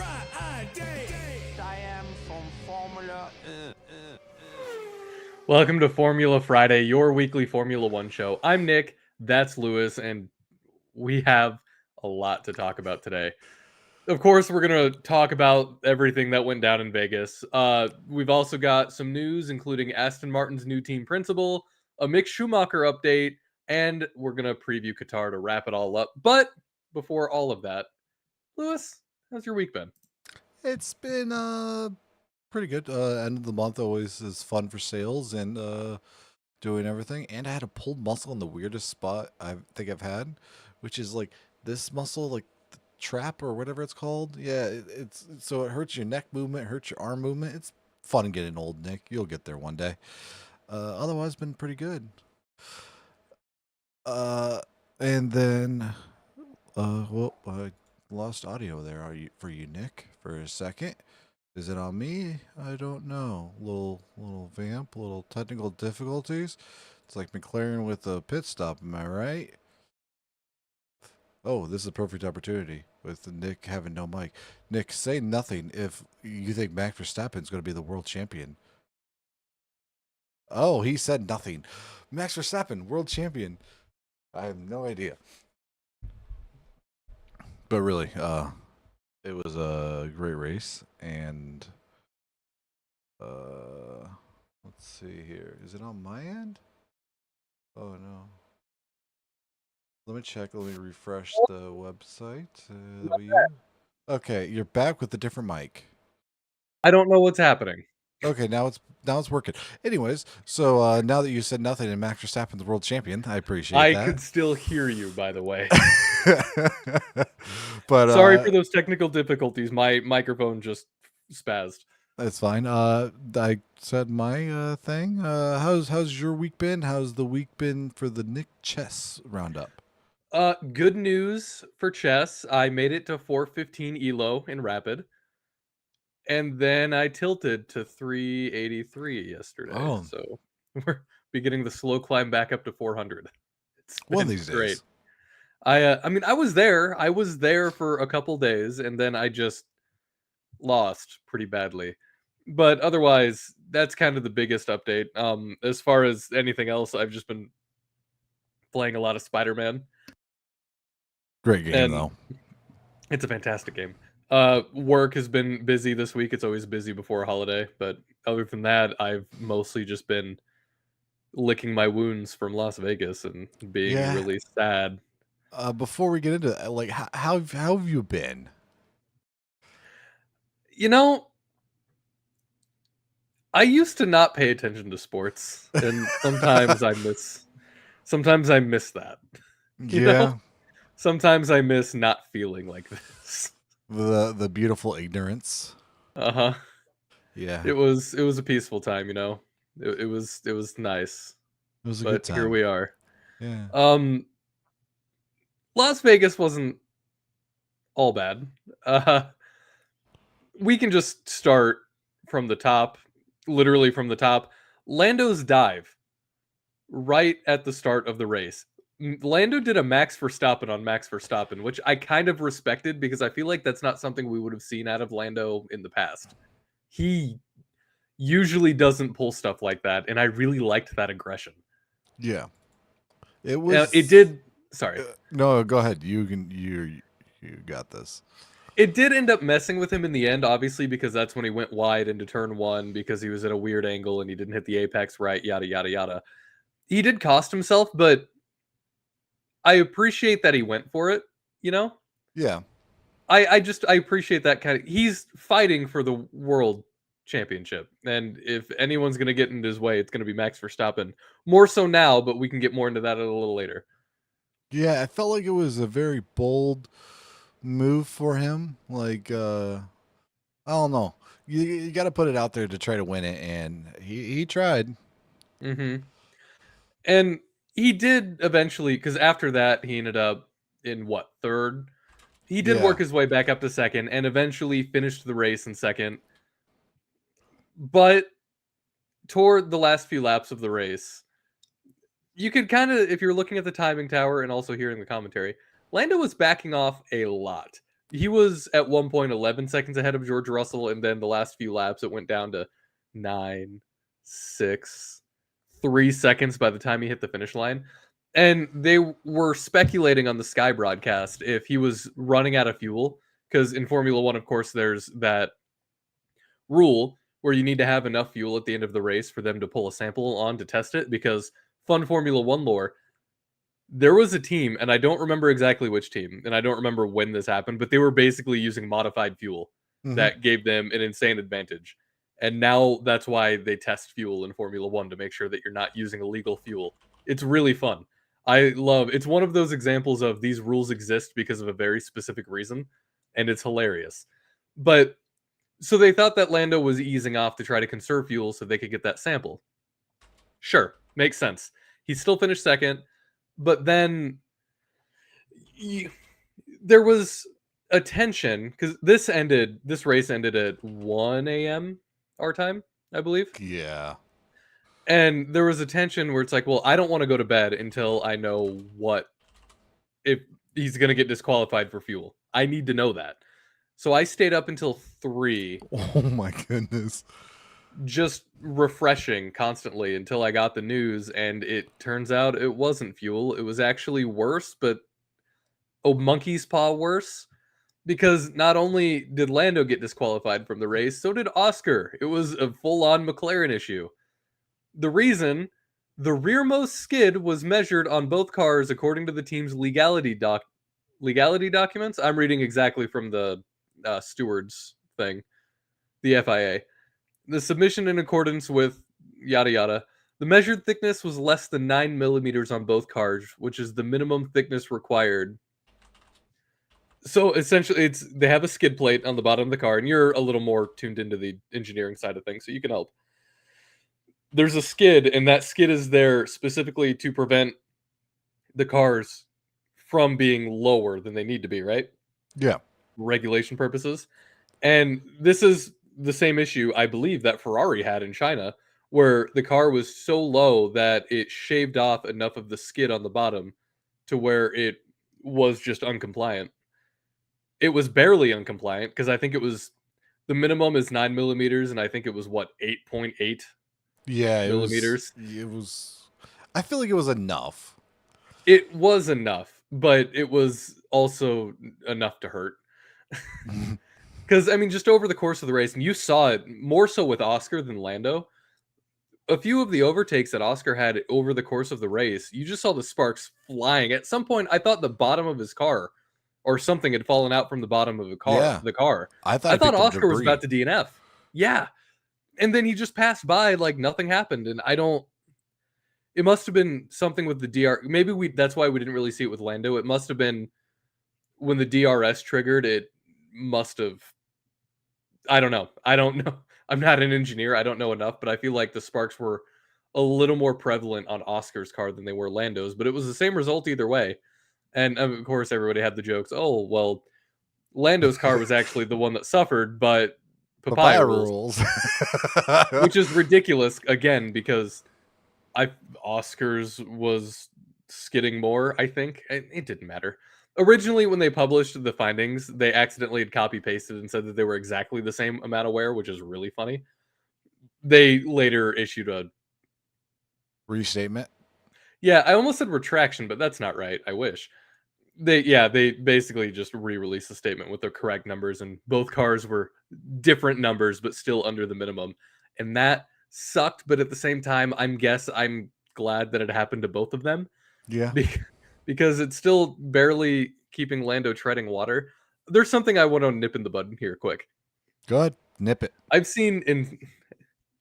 I am from Formula. Welcome to Formula Friday, your weekly Formula One show. I'm Nick, that's Lewis, and we have a lot to talk about today. Of course, we're going to talk about everything that went down in Vegas. We've also got some news, including Aston Martin's new team principal, a Mick Schumacher update, and we're going to preview Qatar to wrap it all up. But before all of that, Lewis, how's your week been? It's been pretty good. End of the month always is fun for sales and doing everything. And I had a pulled muscle in the weirdest spot I think I've had, which is like this muscle, like the trap or whatever it's called. Yeah, it's so it hurts your neck movement, hurts your arm movement. It's fun getting old, Nick. You'll get there one day. Otherwise, been pretty good. Uh, and then I lost audio there. Are you for you, Nick, for a second? Is it on me? I don't know. Little vamp, little technical difficulties. It's like McLaren with a pit stop. Am I right? Oh, this is a perfect opportunity with Nick having no mic. Nick, say nothing if you think Max Verstappen's going to be the world champion. Oh, he said nothing. Max Verstappen, world champion. I have no idea. But really, it was a great race, and let's see here. Is it on my end? Oh no. Let me check. Let me refresh the website. Okay, you're back with a different mic. I don't know what's happening. Okay, now it's working. Anyways, so now that you said nothing and Max Verstappen's the world champion, I appreciate I that. could still hear you, by the way. But Sorry for those technical difficulties. My microphone just spazzed. That's fine. I said my thing. How's your week been? How's the week been for the Nick Chess roundup? Good news for chess. I made it to 415 elo in rapid, and then I tilted to 383 yesterday. Oh. So we're beginning the slow climb back up to 400. It's been One of these great. days. I mean, I was there. I was there for a couple days, and then I just lost pretty badly. But otherwise, that's kind of the biggest update. As far as anything else, I've just been playing a lot of Spider-Man. Great game And though. it's a fantastic game. Work has been busy this week. It's always busy before a holiday, but other than that, I've mostly just been licking my wounds from Las Vegas and being really sad. Before we get into that, like how have you been? You know, I used to not pay attention to sports, and sometimes I miss that. You know? Sometimes I miss not feeling like this. The beautiful ignorance. Uh-huh. Yeah. It was a peaceful time, you know. It was nice. It was a But good time. here we are. Yeah. Las Vegas wasn't all bad. We can just start from the top, literally from the top. Lando's dive right at the start of the race. Lando did a Max Verstappen on Max Verstappen, which I kind of respected because I feel like that's not something we would have seen out of Lando in the past. He usually doesn't pull stuff like that, and I really liked that aggression. Yeah. It was it did sorry. No, go ahead. You got this. It did end up messing with him in the end, obviously, because that's when he went wide into turn one because he was at a weird angle and he didn't hit the apex right, yada, yada, yada. He did cost himself, but I appreciate that he went for it, you know? Yeah. I appreciate that kind of... He's fighting for the world championship, and if anyone's going to get in his way, it's going to be Max Verstappen. More so now, but we can get more into that a little later. Yeah, I felt like it was a very bold move for him. Like, I don't know. You got to put it out there to try to win it, and he tried. Mm-hmm. And he did eventually, because after that, he ended up in, what, third? He did work his way back up to second, and eventually finished the race in second. But toward the last few laps of the race, you could kind of, if you're looking at the timing tower and also hearing the commentary, Lando was backing off a lot. he was at one point 11 seconds ahead of George Russell, and then the last few laps it went down to 9, 6, 3 seconds by the time he hit the finish line. And they were speculating on the Sky broadcast if he was running out of fuel, because in Formula One, of course, there's that rule where you need to have enough fuel at the end of the race for them to pull a sample on to test it. Because fun Formula One lore, there was a team, and I don't remember exactly which team, and I don't remember when this happened, but they were basically using modified fuel that gave them an insane advantage. And now that's why they test fuel in Formula One, to make sure that you're not using illegal fuel. It's really fun. It's one of those examples of these rules exist because of a very specific reason, and it's hilarious. But so they thought that Lando was easing off to try to conserve fuel so they could get that sample. Sure, makes sense. He still finished second, but then there was a tension because this race ended at 1 a.m. our time, I believe. Yeah. And there was a tension where it's like, well, I don't want to go to bed until I know if he's going to get disqualified for fuel. I need to know that. So I stayed up until 3. Oh my goodness. Just refreshing constantly until I got the news, and it turns out it wasn't fuel. It was actually worse, but monkey's paw worse, because not only did Lando get disqualified from the race, so did Oscar. It was a full-on McLaren issue. The reason, the rearmost skid was measured on both cars according to the team's legality documents. I'm reading exactly from the stewards thing, the FIA. The submission in accordance with yada yada. The measured thickness was less than 9 millimeters on both cars, which is the minimum thickness required. So essentially, they have a skid plate on the bottom of the car, and you're a little more tuned into the engineering side of things, so you can help. There's a skid, and that skid is there specifically to prevent the cars from being lower than they need to be, right? Yeah. Regulation purposes. And this is the same issue, I believe, that Ferrari had in China, where the car was so low that it shaved off enough of the skid on the bottom to where it was just uncompliant. It was barely uncompliant, because I think the minimum is 9 millimeters, and I think it was 8.8 millimeters. I feel like it was enough. It was enough, but it was also enough to hurt. Because, I mean, just over the course of the race, and you saw it more so with Oscar than Lando, a few of the overtakes that Oscar had over the course of the race, you just saw the sparks flying. At some point, I thought the bottom of his car or something had fallen out from the bottom of the car. Yeah. The car. I thought Oscar was about to DNF. Yeah. And then he just passed by like nothing happened. And it must have been something with the DR. Maybe that's why we didn't really see it with Lando. It must have been when the DRS triggered, it must have. I don't know. I'm not an engineer. I don't know enough, but I feel like the sparks were a little more prevalent on Oscar's car than they were Lando's, but it was the same result either way. And of course, everybody had the jokes. Oh, well, Lando's car was actually the one that suffered, but papaya rules. Which is ridiculous, again, because Oscar's was skidding more, I think. It didn't matter. Originally, when they published the findings, they accidentally had copy-pasted and said that they were exactly the same amount of wear, which is really funny. They later issued a restatement. Yeah, I almost said retraction, but that's not right. I wish. They basically just re-released the statement with the correct numbers, and both cars were different numbers, but still under the minimum. And that sucked, but at the same time, I'm glad that it happened to both of them. Yeah. Because it's still barely keeping Lando treading water. There's something I want to nip in the bud here quick. Go ahead, nip it. I've seen,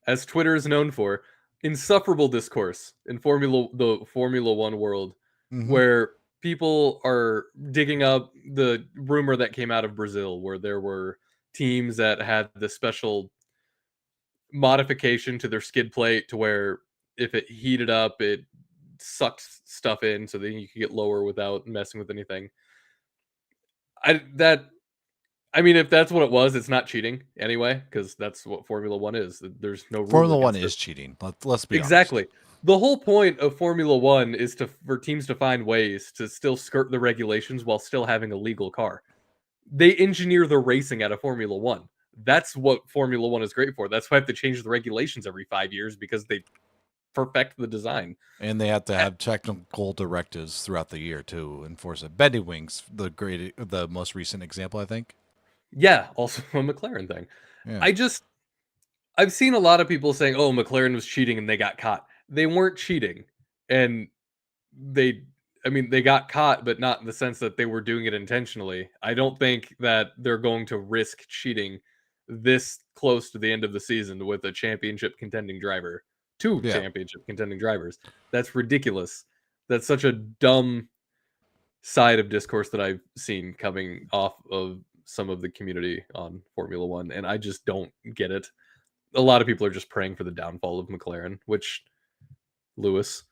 as Twitter is known for, insufferable discourse in the Formula One world, where people are digging up the rumor that came out of Brazil, where there were teams that had the special modification to their skid plate to where if it heated up, it sucked stuff in so then you could get lower without messing with anything. I mean, if that's what it was, it's not cheating anyway, because that's what Formula One is. There's no rule. Formula One is cheating. Let's be exactly. honest. The whole point of Formula One is for teams to find ways to still skirt the regulations while still having a legal car. they engineer the racing out of Formula One. That's what Formula One is great for. That's why I have to change the regulations every 5 years because they perfect the design. And they have to have technical directives throughout the year to enforce it. Bending wings, the most recent example, I think. Yeah, also a McLaren thing. Yeah. I've seen a lot of people saying, "Oh, McLaren was cheating and they got caught." They weren't cheating, and they, I mean, they got caught, but not in the sense that they were doing it intentionally. I don't think that they're going to risk cheating this close to the end of the season with a championship contending driver, two Yeah. championship contending drivers. That's ridiculous. That's such a dumb side of discourse that I've seen coming off of some of the community on Formula One, and I just don't get it. A lot of people are just praying for the downfall of McLaren, which Lewis.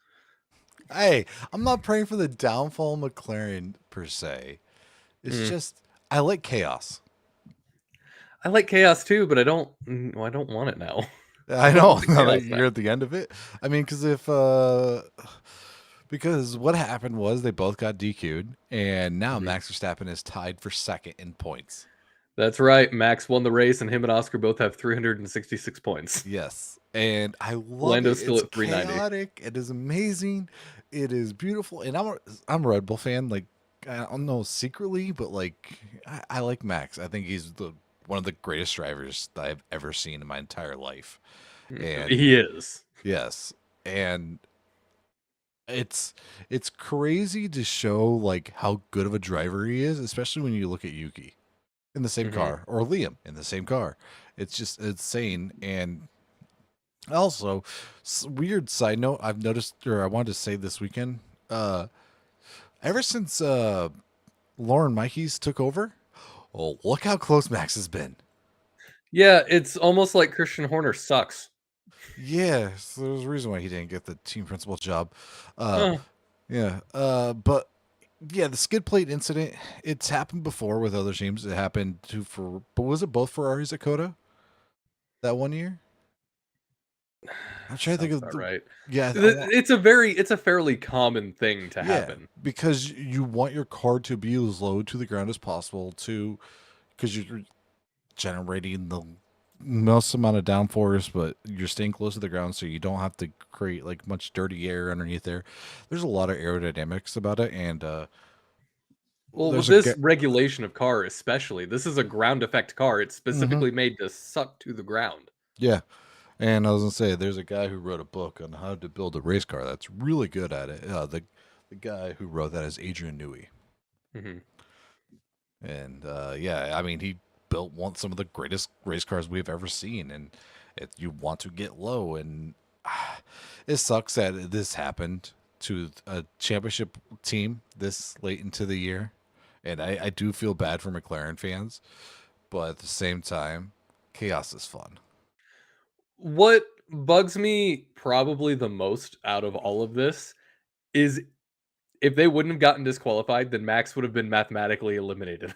Hey, I'm not praying for the downfall of McLaren per se. It's just I like chaos. I like chaos too, but I don't want it now. I don't know want the now that chaos you're at the end of it. I mean, because what happened was they both got DQ'd, and now Max Verstappen is tied for second in points. That's right. Max won the race, and him and Oscar both have 366 points. Yes, and I love Lando's it. still It's at 390. chaotic. It is amazing. It is beautiful, and I'm a Red Bull fan. Like I don't know secretly, but like I like Max. I think he's one of the greatest drivers that I've ever seen in my entire life. And He is. yes, and it's crazy to show like how good of a driver he is, especially when you look at Yuki in the same car or Liam in the same car. It's just insane. And also, weird side note, I've noticed, or I wanted to say this weekend, ever since Lauren Mikey's took over, oh, look how close Max has been. Yeah, it's almost like Christian Horner sucks. Yeah, so there's a reason why he didn't get the team principal job. Yeah, but yeah, the skid plate incident, it's happened before with other teams. It happened but was it both Ferraris at Coda that one year? I'm trying to think of right. Yeah, It's a fairly common thing to happen because you want your car to be as low to the ground as possible because you're generating the most amount of downforce, but you're staying close to the ground, so you don't have to create like much dirty air underneath there. There's a lot of aerodynamics about it, and well, with this regulation of car, especially, this is a ground effect car. It's specifically made to suck to the ground. Yeah, and I was gonna say, there's a guy who wrote a book on how to build a race car that's really good at it. The guy who wrote that is Adrian Newey, and yeah, I mean he built some of the greatest race cars we've ever seen, and you want to get low, and it sucks that this happened to a championship team this late into the year, and I do feel bad for McLaren fans, but at the same time, chaos is fun. What bugs me probably the most out of all of this is if they wouldn't have gotten disqualified, then Max would have been mathematically eliminated.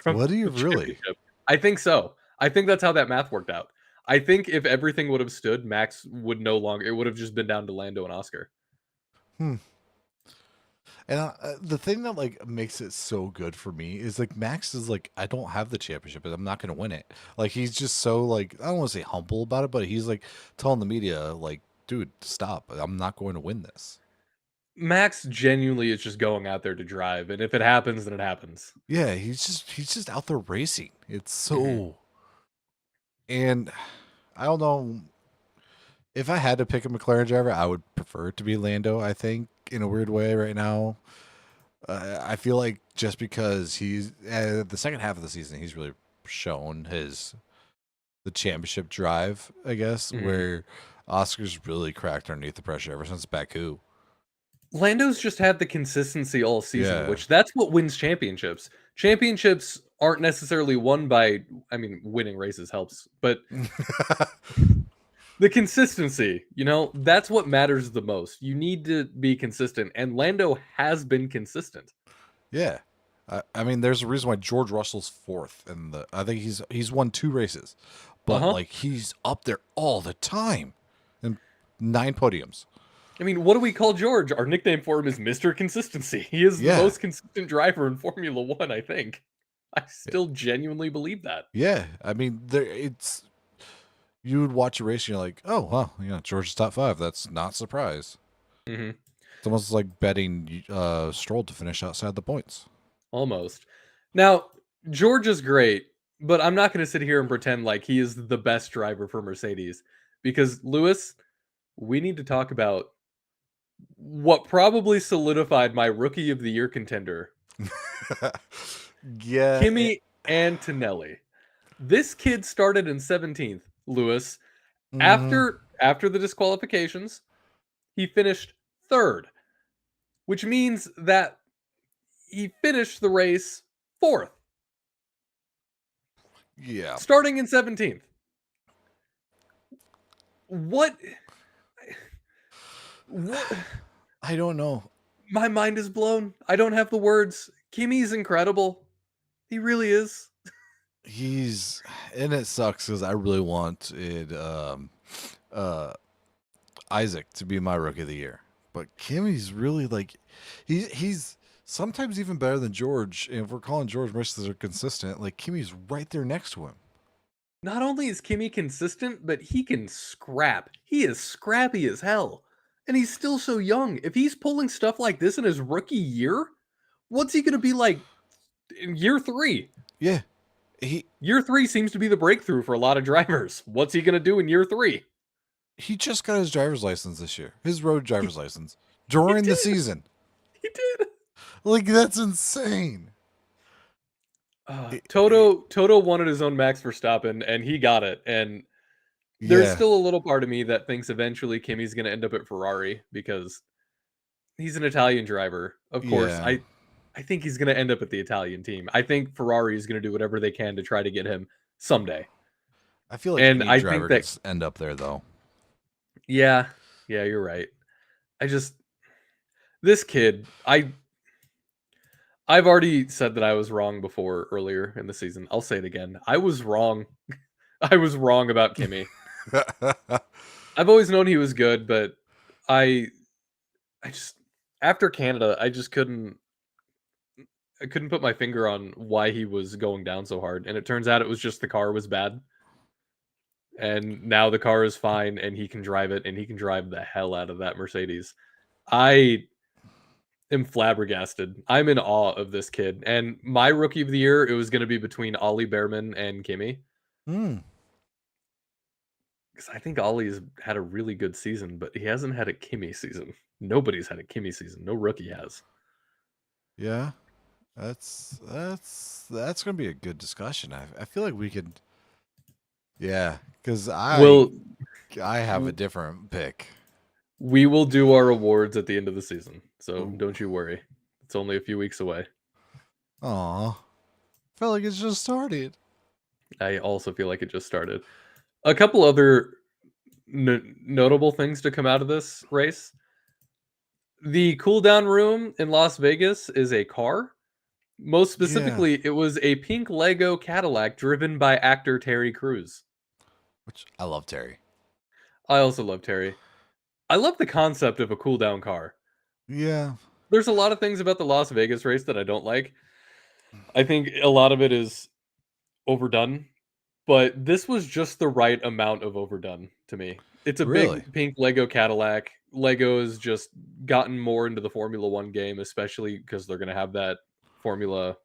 What do you really? I think so. I think that's how that math worked out. I think if everything would have stood, Max would no longer. It would have just been down to Lando and Oscar. And the thing that like makes it so good for me is like Max is like, I don't have the championship, but I'm not going to win it. Like he's just so like, I don't want to say humble about it, but he's like telling the media like, dude, stop. I'm not going to win this. Max genuinely is just going out there to drive, and if it happens, then it happens. Yeah, he's just out there racing. It's so, and I don't know if I had to pick a McLaren driver, I would prefer it to be Lando. I think in a weird way right now, I feel like just because he's the second half of the season, he's really shown the championship drive. I guess where Oscar's really cracked underneath the pressure ever since Baku. Lando's just had the consistency all season, which that's what wins championships. Championships aren't necessarily won by, I mean, winning races helps, but the consistency, that's what matters the most. You need to be consistent, and Lando has been consistent. Yeah. I mean, there's a reason why George Russell's fourth, and I think he's won 2 races, but like he's up there all the time, and 9 podiums. I mean, what do we call George? Our nickname for him is Mr. Consistency. He is the most consistent driver in Formula One, I think. I still genuinely believe that. Yeah, I mean, you would watch a race and you're like, oh, wow, George's top 5. That's not a surprise. Hmm. It's almost like betting Stroll to finish outside the points. Almost. Now, George is great, but I'm not going to sit here and pretend like he is the best driver for Mercedes because, Lewis, we need to talk about what probably solidified my rookie of the year contender, Yeah. Kimi Antonelli. This kid started in 17th, Lewis. Mhm. After the disqualifications, he finished 3rd, which means that he finished the race 4th, Yeah. starting in 17th. What? What? I don't know. My mind is blown. I don't have the words. Kimi's incredible. He really is. And it sucks because I really wanted uh Isaac to be my rookie of the year, but Kimmy's really like he's sometimes even better than George. And if we're calling George races are consistent, like Kimmy's right there next to him. Not only is Kimi consistent, but he can scrap. He is scrappy as hell. And he's still so young. If he's pulling stuff like this in his rookie year, what's he going to be like in year 3? Yeah, he Year 3 seems to be the breakthrough for a lot of drivers. What's he going to do in year 3? he just got his driver's license this year, his road driver's license He during the did. season. He did. Like that's insane. Toto wanted his own Max Verstappen, and he got it. And there's Yeah, still a little part of me that thinks eventually Kimi's going to end up at Ferrari because he's an Italian driver. Of course, yeah. I think he's going to end up at the Italian team. I think Ferrari is going to do whatever they can to try to get him someday. I feel like And any I think driver could that, end up there though. yeah, you're right. I just, this kid, I've already said that I was wrong before earlier in the season. I'll say it again. I was wrong. I was wrong about Kimi. I've always known he was good, but I just after Canada, I couldn't put my finger on why he was going down so hard. And it turns out it was just the car was bad. And now the car is fine and he can drive it and he can drive the hell out of that Mercedes. I am flabbergasted. I'm in awe of this kid. And my rookie of the year, it was going to be between Ollie Behrman and Kimi. Hmm. Because I think Ollie's had a really good season, but he hasn't had a Kimi season. Nobody's had a Kimi season. No rookie has. Yeah, that's gonna be a good discussion. I feel like we could. Yeah, because Well, I have a different pick. we will do our awards at the end of the season. So Ooh. don't you worry. It's only a few weeks away. Aw, felt like it's just started. I also feel like it just started. A couple other notable things to come out of this race. The cooldown room in Las Vegas is a car. Most Yeah, specifically, it was a pink Lego Cadillac driven by actor Terry Crews. which I love Terry. I also love Terry. I love the concept of a cooldown car. Yeah, There's a lot of things about the Las Vegas race that I don't like. I think a lot of it is overdone, but this was just the right amount of overdone to me. It's a really. big pink Lego Cadillac. Lego has just gotten more into the Formula One game, especially because they're going to have that Formula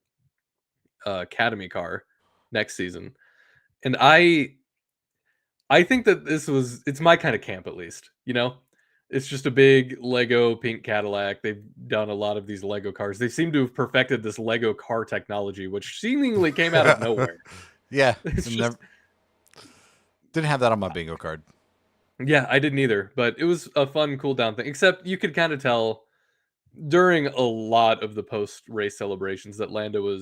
Academy car next season. And I think that it's my kind of camp at least, you know? It's just a big Lego pink Cadillac. They've done a lot of these Lego cars. They seem to have perfected this Lego car technology, which seemingly came out of nowhere. Yeah, It's just didn't have that on my bingo card. yeah, I didn't either, but it was a fun cool down thing. Except you could kind of tell during a lot of the post race celebrations that Lando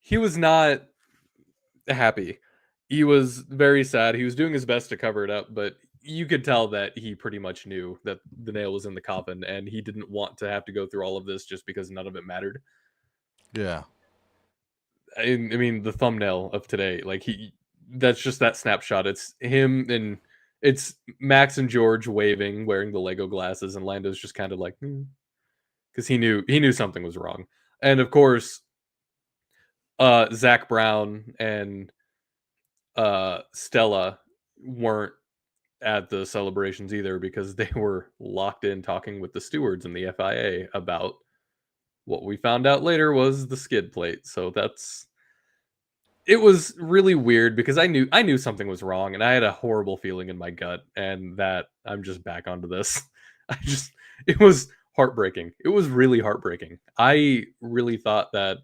he was not happy. He was very sad. He was doing his best to cover it up, but you could tell that he pretty much knew that the nail was in the coffin and he didn't want to have to go through all of this just because none of it mattered. Yeah, I mean, the thumbnail of today, like that's just that snapshot. It's him and it's Max and George waving, wearing the Lego glasses, and Lando's just kind of like, because he knew something was wrong. And of course, Zach Brown and Stella weren't at the celebrations either because they were locked in talking with the stewards and the FIA about what we found out later was the skid plate. So it was really weird because I knew something was wrong and I had a horrible feeling in my gut and that I'm just back onto this. I just it was heartbreaking. It was really heartbreaking. I really thought that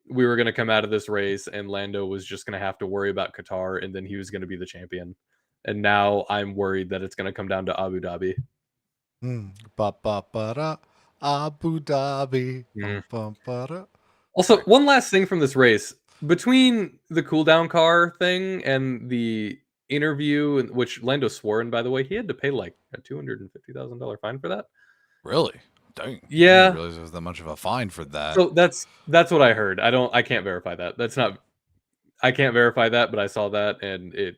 we were going to come out of this race and Lando was just going to have to worry about Qatar and then he was going to be the champion. And now I'm worried that it's going to come down to Abu Dhabi. Ba ba ba da. Abu Dhabi. Mm. Ba, ba, da. Also, Sorry. one last thing from this race. Between the cooldown car thing and the interview, which Lando swore in, by the way, he had to pay like a $250,000 fine for that. Really? Dang. I Yeah. didn't realize there was that much of a fine for that. So that's what I heard. I can't verify that. I can't verify that, but I saw that and it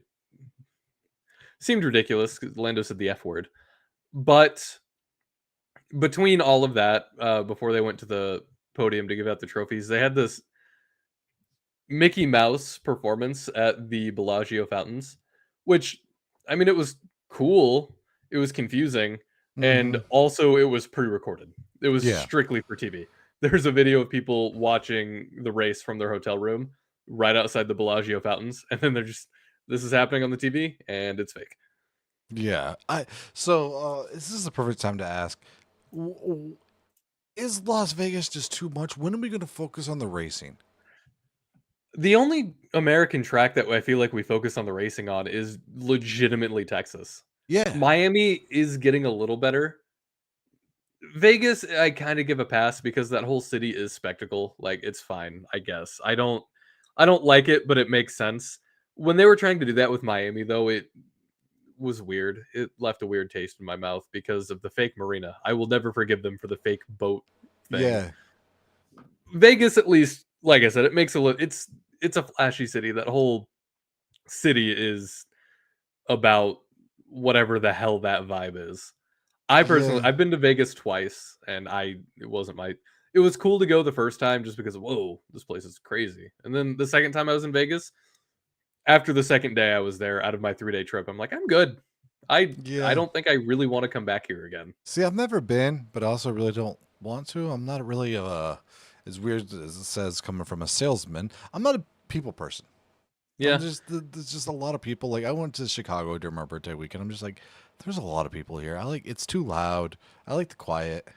seemed ridiculous because Lando said the F word. But between all of that, before they went to the podium to give out the trophies, they had this Mickey Mouse performance at the Bellagio fountains, which, I mean, it was cool. It was confusing. And Mhm. also, it was pre recorded. It was Yeah. strictly for TV. There's a video of people watching the race from their hotel room right outside the Bellagio fountains. And then they're just, this is happening on the TV and it's fake. Yeah. This is the perfect time to ask. Is Las Vegas just too much? When are we going to focus on the racing? The only American track that I feel like we focus on the racing on is legitimately Texas. Yeah. Miami is getting a little better. Vegas, I kind of give a pass because that whole city is spectacle. Like it's fine, I guess. I don't like it, but it makes sense. When they were trying to do that with Miami though, it was weird. It left a weird taste in my mouth because of the fake marina. I will never forgive them for the fake boat thing. Yeah. Vegas, at least, like I said, it makes a look. It's a flashy city. That whole city is about whatever the hell that vibe is. I personally, Yeah. I've been to Vegas twice, and it wasn't my. It was cool to go the first time just because, whoa, this place is crazy. And then the second time I was in Vegas, after the second day I was there out of my 3-day trip, I'm like, I'm good. I Yeah. don't think I really want to come back here again. See, I've never been, but I also really don't want to. I'm not really as weird as it says coming from a salesman. I'm not a people person. Yeah, There's just a lot of people. Like I went to Chicago during my birthday weekend. I'm just like, there's a lot of people here. It's too loud. I like the quiet.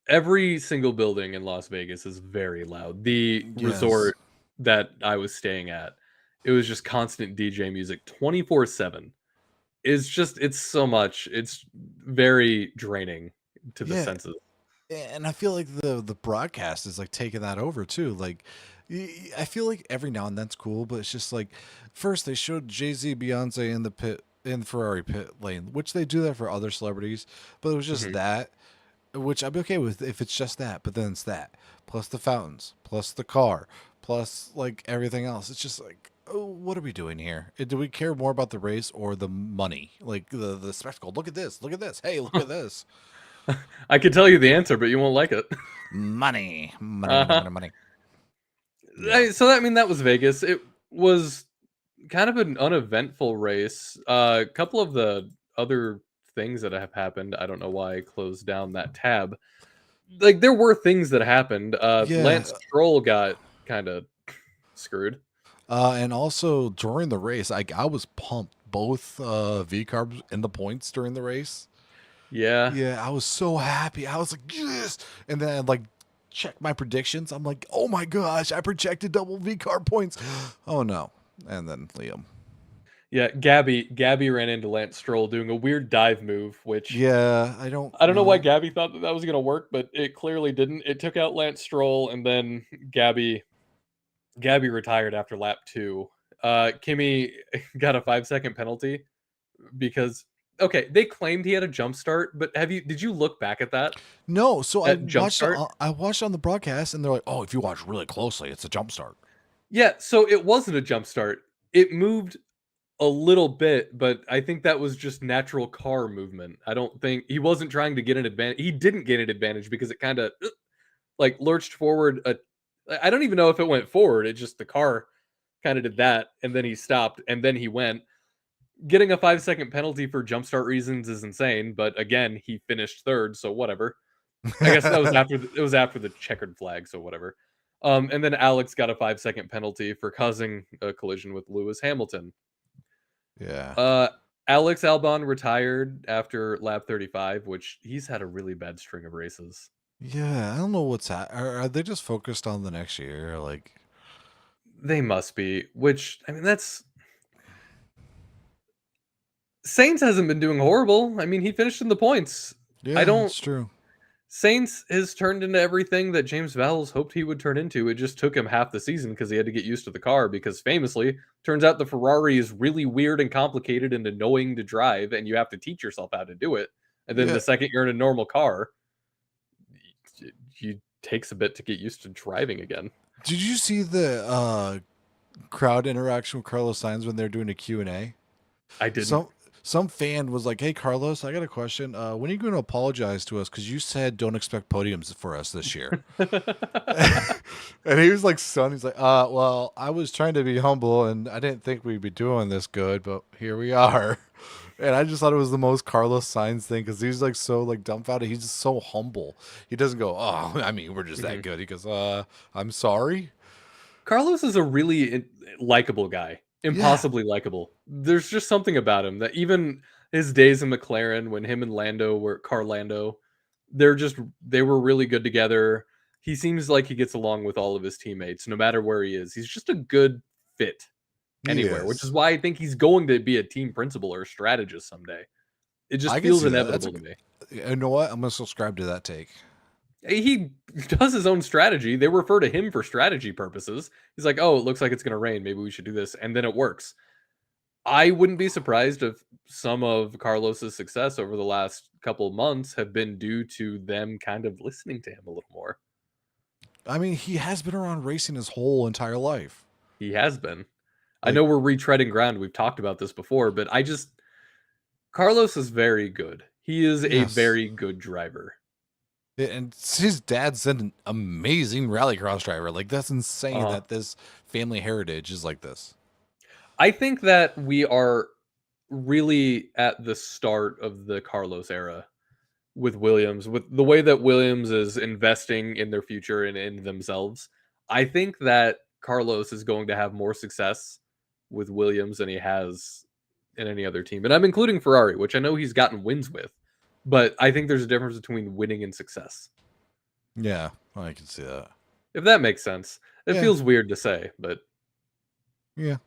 every single building in Las Vegas is very loud. The Yes. resort that I was staying at, it was just constant DJ music 24/7. It's so much. It's very draining to the Yeah. senses. And I feel like the broadcast is like taking that over too. Like, I feel like every now and then's cool, but it's just like first they showed Jay-Z, Beyonce in the pit in Ferrari pit lane, which they do that for other celebrities, but it was just Mhm. that, which I'd be okay with if it's just that. But then it's that plus the fountains, plus the car, plus like everything else. It's just like, oh, what are we doing here? Do we care more about the race or the money, like the spectacle? Look at this! Look at this! Hey, look at this! I could tell you the answer, but you won't like it. Money, money, money, Uh-huh. money, money. Yeah. So that, I mean, that was Vegas. It was kind of an uneventful race. A couple of the other things that have happened, I don't know why I closed down that tab. Like there were things that happened. Yeah. Lance Stroll got kind of screwed. And also during the race, I was pumped. Both V carbs in the points during the race. Yeah. Yeah, I was so happy. I was like, yes. And then like check my predictions. I'm like, oh my gosh, I projected double V carb points. Oh no. And then Liam. Yeah, Gabby ran into Lance Stroll doing a weird dive move, which Yeah, I don't I don't know why know. Gabby thought that was going to work, but it clearly didn't. It took out Lance Stroll, and then Gabby retired after lap 2. Kimmy got a 5-second penalty because okay, they claimed he had a jump start, but did you look back at that? No, so That jump start? I watched on the broadcast and they're like, "Oh, if you watch really closely, it's a jump start." Yeah, so it wasn't a jump start. It moved a little bit, but I think that was just natural car movement. I don't think he wasn't trying to get an advantage. He didn't get an advantage because it kind of like lurched forward I don't even know if it went forward. It just the car kind of did that, and then he stopped, and then he went. Getting a 5-second penalty for jump start reasons is insane, but again, he finished third, so whatever. I guess that was after the checkered flag, so whatever. And then Alex got a 5-second penalty for causing a collision with Lewis Hamilton. Yeah. Alex Albon retired after lap 35, which he's had a really bad string of races. Yeah, I don't know what's are they just focused on the next year? Like, They must be, which, I mean, that's... Sainz hasn't been doing horrible. I mean, he finished in the points. yeah, that's true. Sainz has turned into everything that James Vowles hoped he would turn into. It just took him half the season because he had to get used to the car because famously, turns out the Ferrari is really weird and complicated and annoying to drive, and you have to teach yourself how to do it. And then the second you're in a normal car, it takes a bit to get used to driving again. Did you see the crowd interaction with Carlos Sainz when they're doing a Q&A? I didn't. Some fan was like, "Hey, Carlos, I got a question. When are you going to apologize to us? Because you said don't expect podiums for us this year." And he was like, "Son," he's like, well, I was trying to be humble, and I didn't think we'd be doing this good, but here we are." And I just thought it was the most Carlos Sainz thing because he's like so like dumbfounded. He's just so humble. He doesn't go, "Oh, I mean, we're just that good." He goes, "I'm sorry." Carlos is a really likable guy. Impossibly likable. There's just something about him that even his days in McLaren when him and Carlando, they were really good together. He seems like he gets along with all of his teammates no matter where he is. He's just a good fit anywhere, which is why I think he's going to be a team principal or a strategist someday. It just feels inevitable to me. You know what? I'm going to subscribe to that take. He does his own strategy. They refer to him for strategy purposes. He's like, "Oh, it looks like it's going to rain. Maybe we should do this." And then it works. I wouldn't be surprised if some of Carlos's success over the last couple of months have been due to them kind of listening to him a little more. I mean, he has been around racing his whole entire life. He has been. I know we're retreading ground. We've talked about this before, but Carlos is very good. He is a very good driver. And his dad's an amazing rallycross driver. Like, that's insane that this family heritage is like this. I think that we are really at the start of the Carlos era with Williams, with the way that Williams is investing in their future and in themselves. I think that Carlos is going to have more success with Williams than he has in any other team. And I'm including Ferrari, which I know he's gotten wins with. But I think there's a difference between winning and success. Yeah, I can see that. If that makes sense. It feels weird to say, but... Yeah.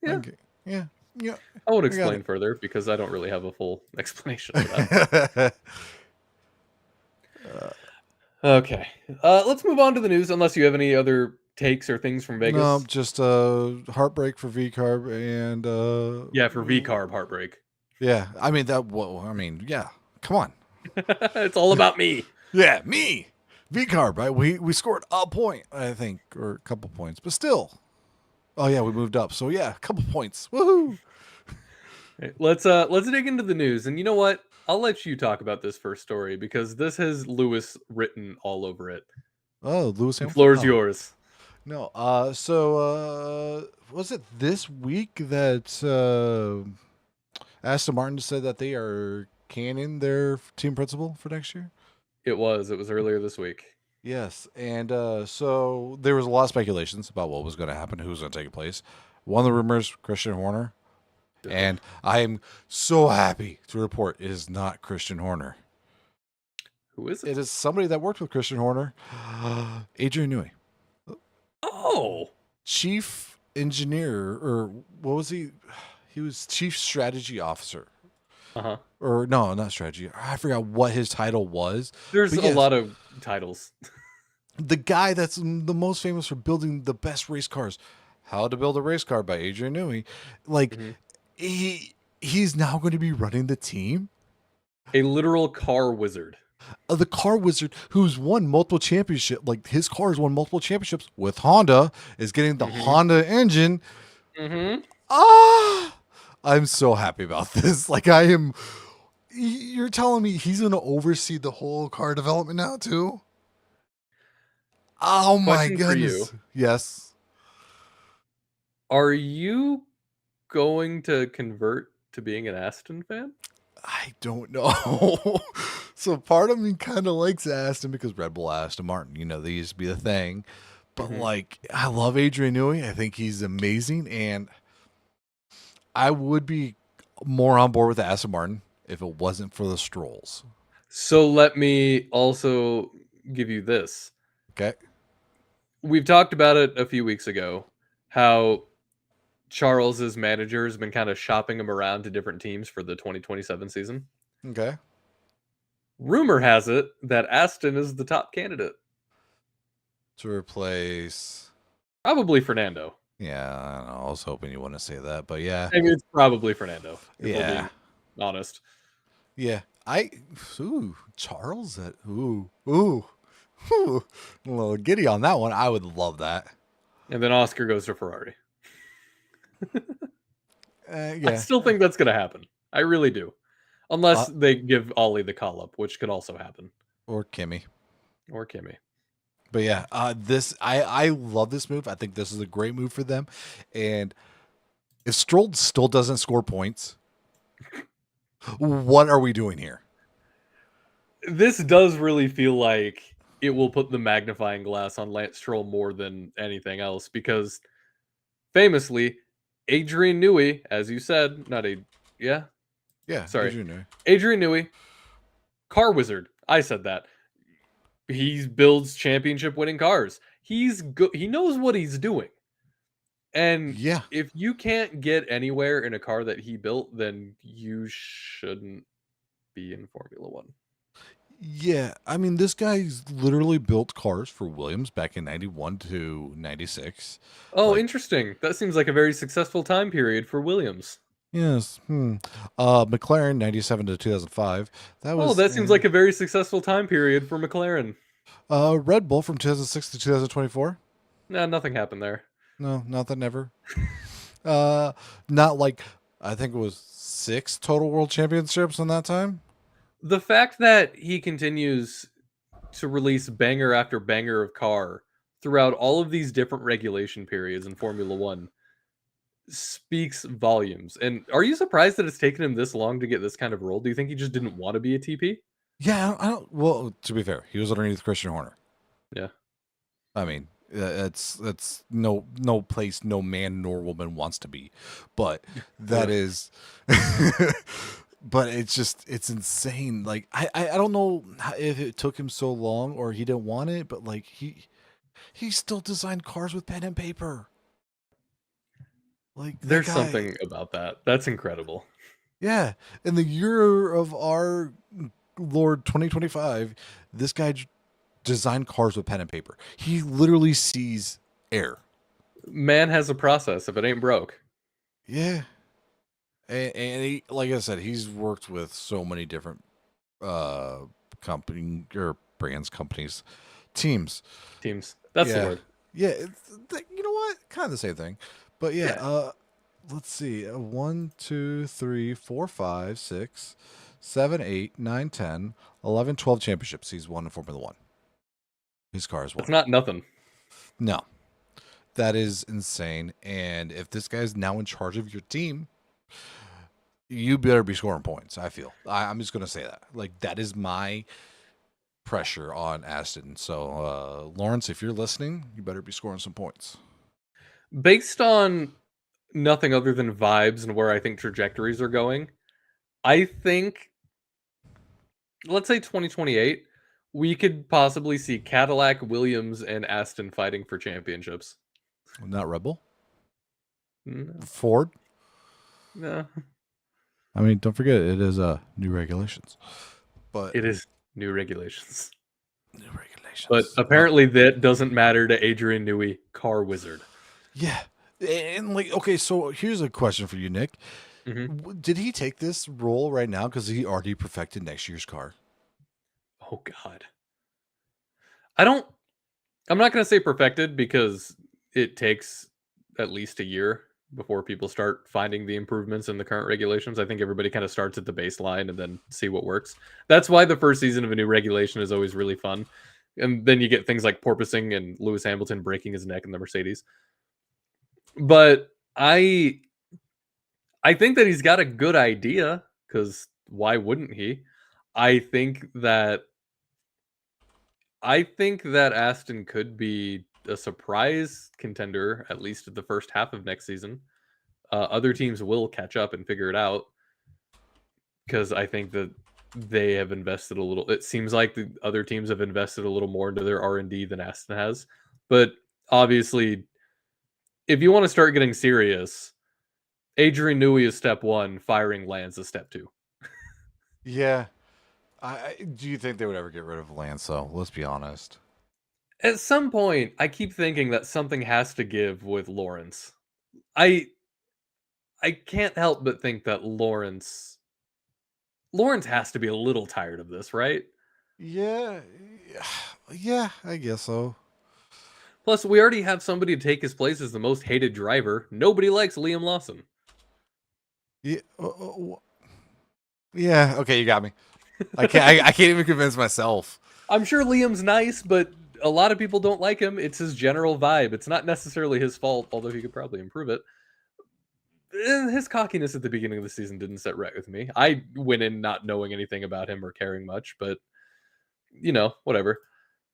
Okay. Yeah. I won't explain further because I don't really have a full explanation of that. Okay. Let's move on to the news, unless you have any other takes or things from Vegas. No, just heartbreak for V-Carb and... for V-Carb, heartbreak. Yeah, I mean, yeah. Come on. It's all about me. Yeah, me. V-Carb, right? We scored a point, I think, or a couple points, but still. Oh yeah, we moved up. So yeah, a couple points. Woohoo! Let's dig into the news. And you know what? I'll let you talk about this first story because this has Lewis written all over it. Oh, Lewis Hamilton. The floor is yours. No. So was it this week that Aston Martin said that they are canning their team principal for next year? It was earlier this week. Yes, and so there was a lot of speculations about what was going to happen, who was going to take place. One of the rumors, Christian Horner, and I am so happy to report it is not Christian Horner. Who is it? It is somebody that worked with Christian Horner, Adrian Newey. Oh, chief engineer, or what was he? He was chief strategy officer. Or no, not strategy. I forgot what his title was. There's a lot of titles. The guy that's the most famous for building the best race cars. How to Build a Race Car by Adrian Newey. Like, he's now going to be running the team. A literal car wizard. The car wizard who's won multiple championships. Like, his car has won multiple championships with Honda, is getting the Honda engine. I'm so happy about this. Like, you're telling me he's going to oversee the whole car development now too? Oh my Question for you. goodness. Yes. Are you going to convert to being an Aston fan? I don't know. So part of me kind of likes Aston because Red Bull Aston Martin, they used to be the thing. But Mhm. like, I love Adrian Newey. I think he's amazing, and I would be more on board with Aston Martin if it wasn't for the Strolls. So let me also give you this. Okay. We've talked about it a few weeks ago, how Charles's manager has been kind of shopping him around to different teams for the 2027 season. Okay. Rumor has it that Aston is the top candidate. To replace. Probably Fernando. Yeah, I don't know. I was hoping you wouldn't say that, but yeah. I mean, it's probably Fernando, if we're Yeah. being honest. Yeah. Charles. Ooh. A little giddy on that one. I would love that. And then Oscar goes to Ferrari. I Yeah. still think that's going to happen. I really do. Unless they give Ollie the call up, which could also happen. Or Kimmy. But yeah, I love this move. I think this is a great move for them. And if Stroll still doesn't score points, what are we doing here? This does really feel like it will put the magnifying glass on Lance Stroll more than anything else, because famously, Adrian Newey, as you said, Adrian Newey, car wizard. I said that. He builds championship winning cars. He's good. He knows what he's doing. And Yeah. if you can't get anywhere in a car that he built, then you shouldn't be in Formula One. Yeah, I mean, this guy's literally built cars for Williams back in 91 to 96. Oh, interesting. That seems like a very successful time period for Williams. Yes. McLaren 97 to 2005. That seems like a very successful time period for McLaren. Red Bull from 2006 to 2024. Nah, nothing happened there. No, nothing ever. Not like, I think it was 6 total world championships in that time. The fact that he continues to release banger after banger of car throughout all of these different regulation periods in Formula One speaks volumes. And are you surprised that it's taken him this long to get this kind of role? Do you think he just didn't want to be a TP? Yeah, I don't. Well, to be fair, he was underneath Christian Horner. Yeah. I mean, that's no place no man nor woman wants to be, but that is. But it's insane. Like I don't know if it took him so long or he didn't want it, but like he still designed cars with pen and paper. Like there's something about that. That's incredible. Yeah, in the year of our Lord 2025, this guy designed cars with pen and paper. He literally sees air. Man has a process if it ain't broke. Yeah. And he, like I said, he's worked with so many different company or brands, companies, teams. That's the word. Yeah, you know what? Kind of the same thing. But yeah. Let's see. 1, 2, 3, 4, 5, 6, 7, 8, 9, 10, 11, 12 championships he's won in Formula One. His car is won. It's not nothing. No. That is insane. And if this guy's now in charge of your team, you better be scoring points, I feel. I'm just going to say that. Like, that is my pressure on Aston. So, Lawrence, if you're listening, you better be scoring some points. Based on nothing other than vibes and where I think trajectories are going, I think, let's say 2028, we could possibly see Cadillac, Williams, and Aston fighting for championships. Not Red Bull? No. Ford? No. I mean, don't forget, it is new regulations. But it is new regulations. New regulations. But apparently that doesn't matter to Adrian Newey, car wizard. Yeah. And like, okay, so here's a question for you, Nick. Mm-hmm. Did he take this role right now because he already perfected next year's car? Oh, God. I'm not going to say perfected because it takes at least a year before people start finding the improvements in the current regulations. I think everybody kind of starts at the baseline and then see what works. That's why the first season of a new regulation is always really fun, And then you get things like porpoising and Lewis Hamilton breaking his neck in the Mercedes. But I think that he's got a good idea, because why wouldn't he? I think that Aston could be a surprise contender, at least at the first half of next season. Other teams will catch up and figure it out, because I think that they have invested a little. It seems like the other teams have invested a little more into their R&D than Aston has. But obviously, if you want to start getting serious, Adrian Newey is step one, firing Lance is step two. Yeah. Do you think they would ever get rid of Lance, though? Let's be honest. At some point, I keep thinking that something has to give with Lawrence. I can't help but think that Lawrence has to be a little tired of this, right? Yeah. Yeah, I guess so. Plus, we already have somebody to take his place as the most hated driver. Nobody likes Liam Lawson. Yeah. Yeah. Okay, you got me. I can't even convince myself. I'm sure Liam's nice, but a lot of people don't like him. It's his general vibe. It's not necessarily his fault, although he could probably improve it. His cockiness at the beginning of the season didn't set right with me. I went in not knowing anything about him or caring much, but whatever.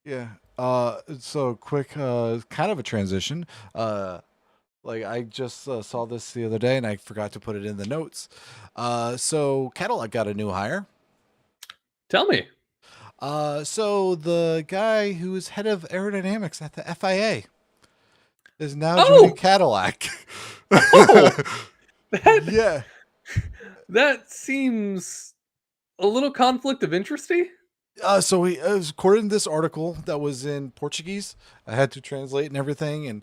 Yeah. So quick, kind of a transition. Like I just saw this the other day and I forgot to put it in the notes. So Cadillac got a new hire. Tell me. So the guy who is head of aerodynamics at the FIA is now Oh! joining Cadillac. Oh! Yeah. That seems a little conflict of interesty. So he according to this article that was in Portuguese, I had to translate and everything, and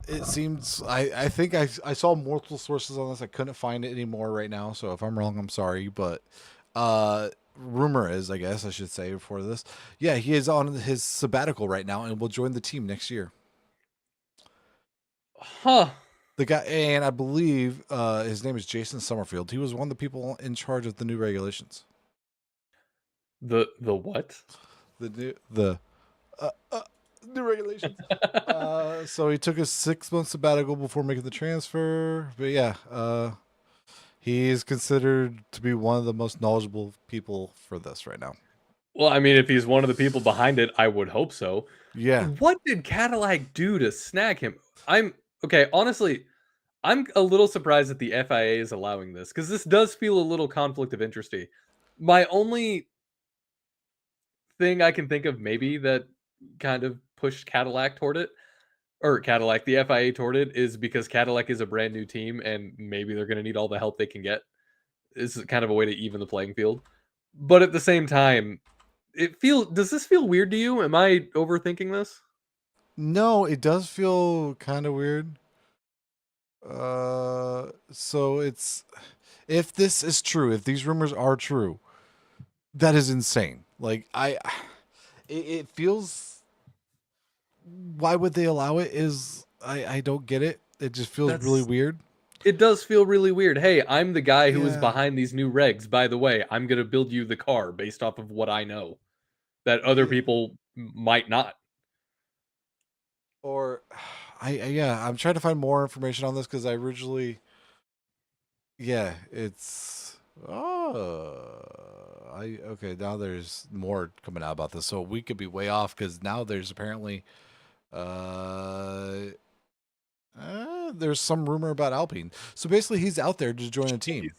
it seems I think I saw multiple sources on this. I couldn't find it anymore right now, so if I'm wrong, I'm sorry. But rumor is, I guess I should say before this, yeah, he is on his sabbatical right now and will join the team next year. Huh. The guy, and I believe his name is Jason Summerfield. He was one of the people in charge of the new regulations. The what? The new regulations. So he took a 6-month sabbatical before making the transfer. But yeah, he is considered to be one of the most knowledgeable people for this right now. Well, I mean, if he's one of the people behind it, I would hope so. Yeah. What did Cadillac do to snag him? Okay, honestly, I'm a little surprised that the FIA is allowing this, because this does feel a little conflict of interest. My only thing I can think of maybe that kind of pushed Cadillac toward it, or Cadillac, the FIA toward it, is because Cadillac is a brand new team and maybe they're going to need all the help they can get. This is kind of a way to even the playing field. But at the same time, does this feel weird to you? Am I overthinking this? No, it does feel kind of weird. So if this is true, if these rumors are true, that is insane. Like it feels. Why would they allow it? I don't get it. It just feels really weird. It does feel really weird. Hey, I'm the guy who is behind these new regs. By the way, I'm going to build you the car based off of what I know that other people might not. Or I'm trying to find more information on this because I originally, it's okay, now there's more coming out about this, so we could be way off because now there's apparently there's some rumor about Alpine. So basically, he's out there to join a team.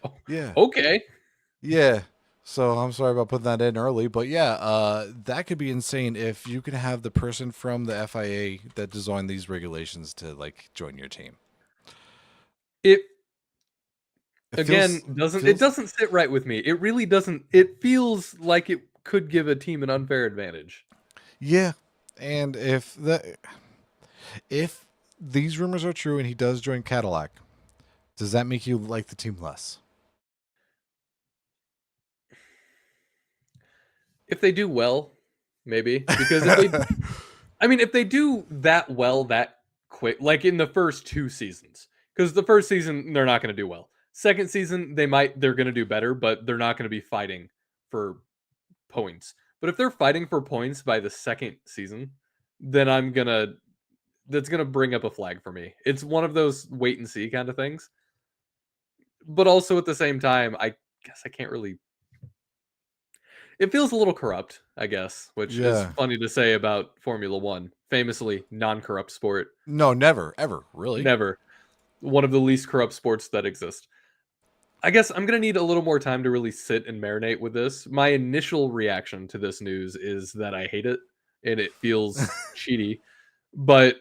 Oh, yeah. Okay. Yeah. So I'm sorry about putting that in early, but yeah, that could be insane if you can have the person from the FIA that designed these regulations to like join your team. It doesn't sit right with me. It really doesn't. It feels like it could give a team an unfair advantage. Yeah, and if these rumors are true and he does join Cadillac, does that make you like the team less? If they do well, maybe, because if they do that well that quick, like in the first 2 seasons, because the first season they're not going to do well. Second season they're going to do better, but they're not going to be fighting for points. But if they're fighting for points by the second season, then that's gonna bring up a flag for me. It's one of those wait and see kind of things. But also at the same time, I guess I can't really. It feels a little corrupt, I guess, which is Yeah. funny to say about Formula One, famously non-corrupt sport. No, never, ever, really. Never. One of the least corrupt sports that exist. I guess I'm going to need a little more time to really sit and marinate with this. My initial reaction to this news is that I hate it and it feels cheaty, but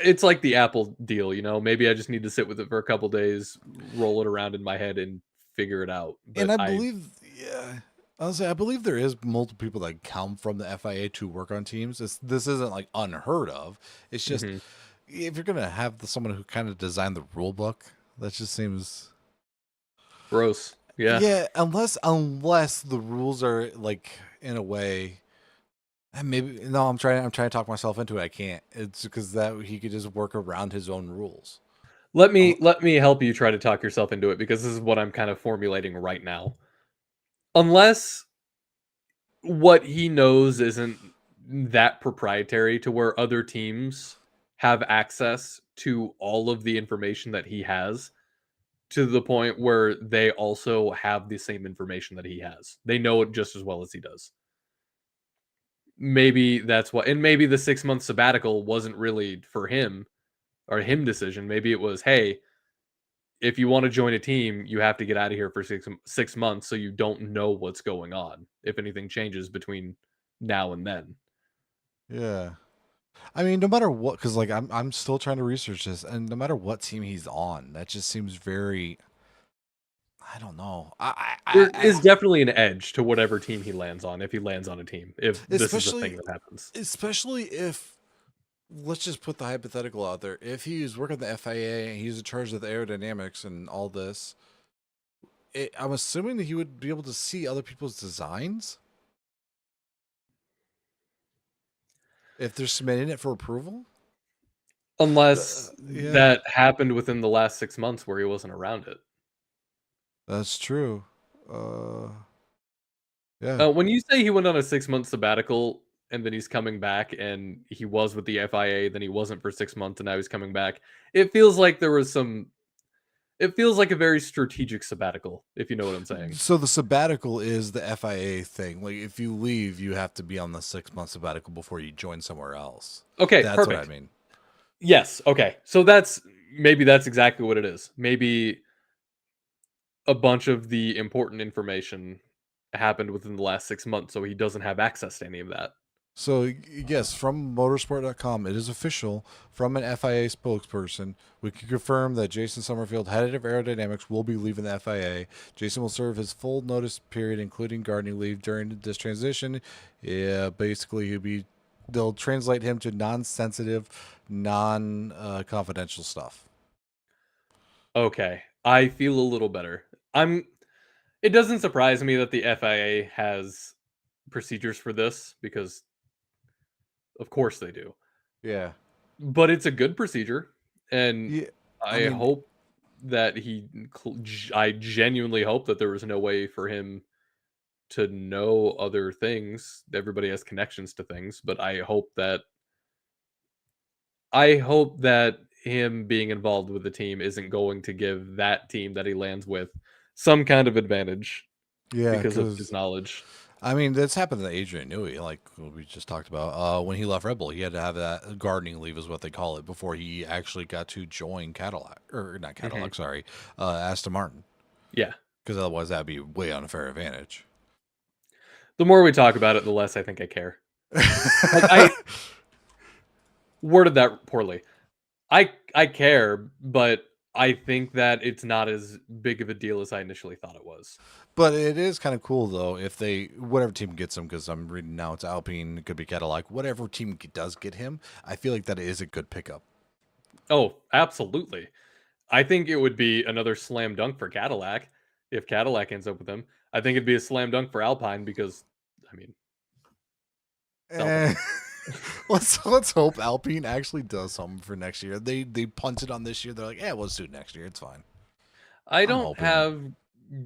it's like the Apple deal, maybe I just need to sit with it for a couple days, roll it around in my head and figure it out. And But I believe, yeah, honestly, I believe there is multiple people that come from the FIA to work on teams. This isn't like unheard of. It's just Mhm. if you're gonna have someone who kind of designed the rule book, that just seems Gross. Yeah. yeah. Unless the rules are like in a way. And maybe no, I'm trying to talk myself into it. I can't. It's because that he could just work around his own rules. Let Um, me help you try to talk yourself into it because this is what I'm kind of formulating right now. Unless what he knows isn't that proprietary to where other teams have access to all of the information that he has to the point where they also have the same information that he has. They know it just as well as he does. Maybe that's what, and maybe the 6 month sabbatical wasn't really for him or him decision. Maybe it was, hey, if you want to join a team, you have to get out of here for 6 months so you don't know what's going on if anything changes between now and then. yeah. I mean, no matter what, because like I'm still trying to research this, and no matter what team he's on, that just seems very. I don't know. There is definitely an edge to whatever team he lands on if he lands on a team, if this is a thing especially that happens. especially if let's just put the hypothetical out there. If he's working at the FIA and he's in charge of the aerodynamics and all this, I'm assuming that he would be able to see other people's designs if they're submitting it for approval. Unless Yeah, that happened within the last 6 months where he wasn't around it. that's true. Yeah. When you say he went on a 6 month sabbatical and then he's coming back and he was with the FIA, then he wasn't for 6 months and now he's coming back, it feels like there was some. It feels like a very strategic sabbatical, if you know what I'm saying. So the sabbatical is the FIA thing. Like if you leave, you have to be on the 6 month sabbatical before you join somewhere else. Okay, That's perfect. what I mean. Yes, okay. So maybe that's exactly what it is. Maybe a bunch of the important information happened within the last 6 months, so he doesn't have access to any of that. So yes, from motorsport.com, it is official from an FIA spokesperson. We can confirm that Jason Summerfield, head of aerodynamics, will be leaving the FIA. Jason will serve his full notice period, including gardening leave, during this transition. Yeah, basically they'll translate him to non-sensitive, non-confidential stuff. Okay, I feel a little better. It doesn't surprise me that the FIA has procedures for this because of course they do. Yeah. But it's a good procedure and Yeah. I mean, hope that I genuinely hope that there was no way for him to know other things. Everybody has connections to things, but I hope that him being involved with the team isn't going to give that team that he lands with some kind of advantage yeah, because of his because knowledge. I mean, that's happened to Adrian Newey, like what we just talked about. When he left Red Bull, he had to have that gardening leave, is what they call it, before he actually got to join Cadillac, or not Mhm. Cadillac, sorry, Aston Martin, Yeah. because otherwise that'd be way unfair advantage. The more we talk about it, the less I think I care. Like I worded that poorly. I care, but I think that it's not as big of a deal as I initially thought it was. But it is kind of cool though if whatever team gets him, because I'm reading now it's Alpine, it could be Cadillac, whatever team does get him, I feel like that is a good pickup. Oh, absolutely. I think it would be another slam dunk for Cadillac if Cadillac ends up with him. I think it'd be a slam dunk for Alpine because, I mean, it's Alpine. Eh, let's hope Alpine actually does something for next year. They punted on this year. They're like, yeah, let's do it next year. It's fine. I I'm don't hoping. have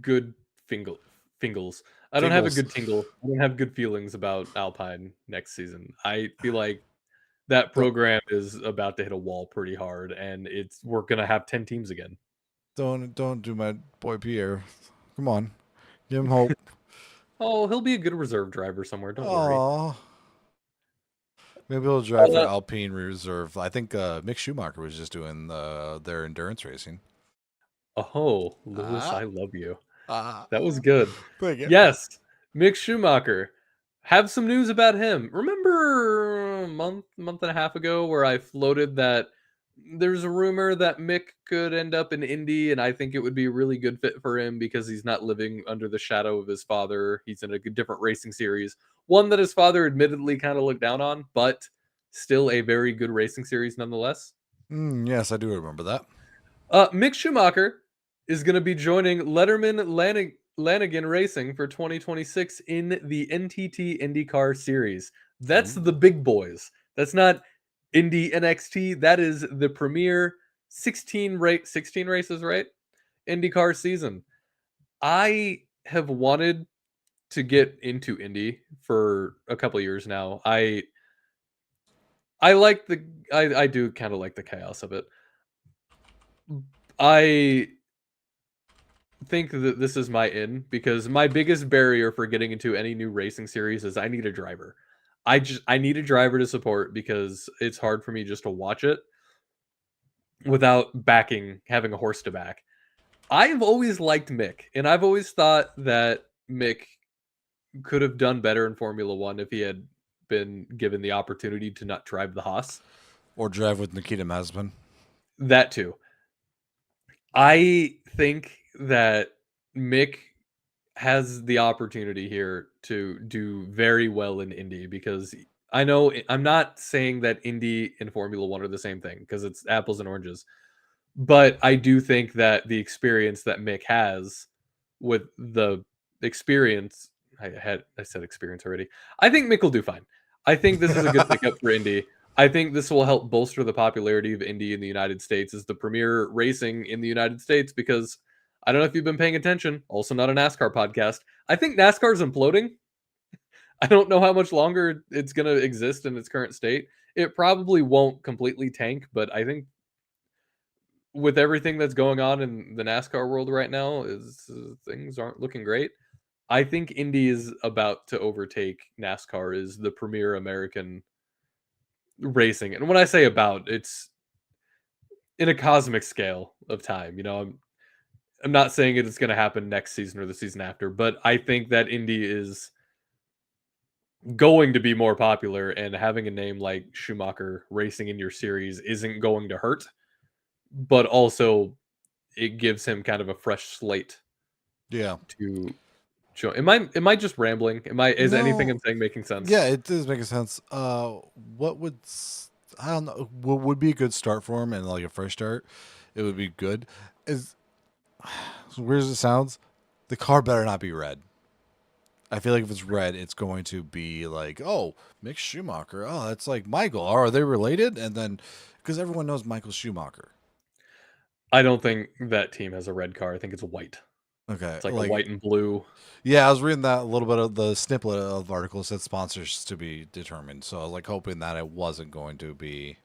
good fingles. I don't have a Tingles. good tingle. I don't have good feelings about Alpine next season. I feel like that Don't program is about to hit a wall pretty hard, and we're gonna have 10 teams again. don't do my boy Pierre. Come on, give him hope. Oh, he'll be a good reserve driver somewhere. Don't worry. Oh, maybe he'll drive for Uh, Alpine Reserve. I think Mick Schumacher was just doing their endurance racing. oh, Lewis, Ah, I love you. ah. That was good. Thank you. Yes, Mick Schumacher. Have some news about him. Remember a month and a half ago where I floated that there's a rumor that Mick could end up in Indy, and I think it would be a really good fit for him because he's not living under the shadow of his father. He's in a different racing series, one that his father admittedly kind of looked down on, but still a very good racing series nonetheless. Yes, I do remember that. Mick Schumacher is going to be joining Lanigan Racing for 2026 in the NTT IndyCar Series. That's Ooh. the big boys. That's not Indy NXT. That is the premier 16 races, right? IndyCar season. I have wanted to get into Indy for a couple years now. I like I do kind of like the chaos of it. I think that this is my in because my biggest barrier for getting into any new racing series is I need a driver. I need a driver to support because it's hard for me just to watch it without having a horse to back. I've always liked Mick, and I've always thought that Mick could have done better in Formula One if he had been given the opportunity to not drive the Haas. Or drive with Nikita Mazepin. That too. I think that Mick has the opportunity here to do very well in Indy because I know I'm not saying that Indy and Formula One are the same thing because it's apples and oranges, but I do think that the experience that Mick has with the experience, I said experience already. I think Mick will do fine. I think this is a good pickup for Indy. I think this will help bolster the popularity of Indy in the United States as the premier racing in the United States because I don't know if you've been paying attention. Also, not a NASCAR podcast. I think NASCAR is imploding. I don't know how much longer it's going to exist in its current state. It probably won't completely tank, but I think with everything that's going on in the NASCAR world right now, is things aren't looking great. I think Indy is about to overtake NASCAR as the premier American racing. And when I say about, it's in a cosmic scale of time. I'm not saying it's going to happen next season or the season after, but I think that Indy is going to be more popular, and having a name like Schumacher racing in your series isn't going to hurt, but also it gives him kind of a fresh slate Yeah. to show. Am I just rambling? Is anything No. I'm saying making sense? Yeah, it does make sense. What would I don't know? What would be a good start for him and like a fresh start? It would be good. Is as weird as it sounds, the car better not be red. I feel like if it's red, it's going to be like, oh, Mick Schumacher. Oh, that's like Michael. Oh, are they related? And then, because everyone knows Michael Schumacher. I don't think that team has a red car. I think it's white. Okay, It's like a like white and blue. yeah, I was reading that a little bit of the snippet of articles said sponsors to be determined. So I was like hoping that it wasn't going to be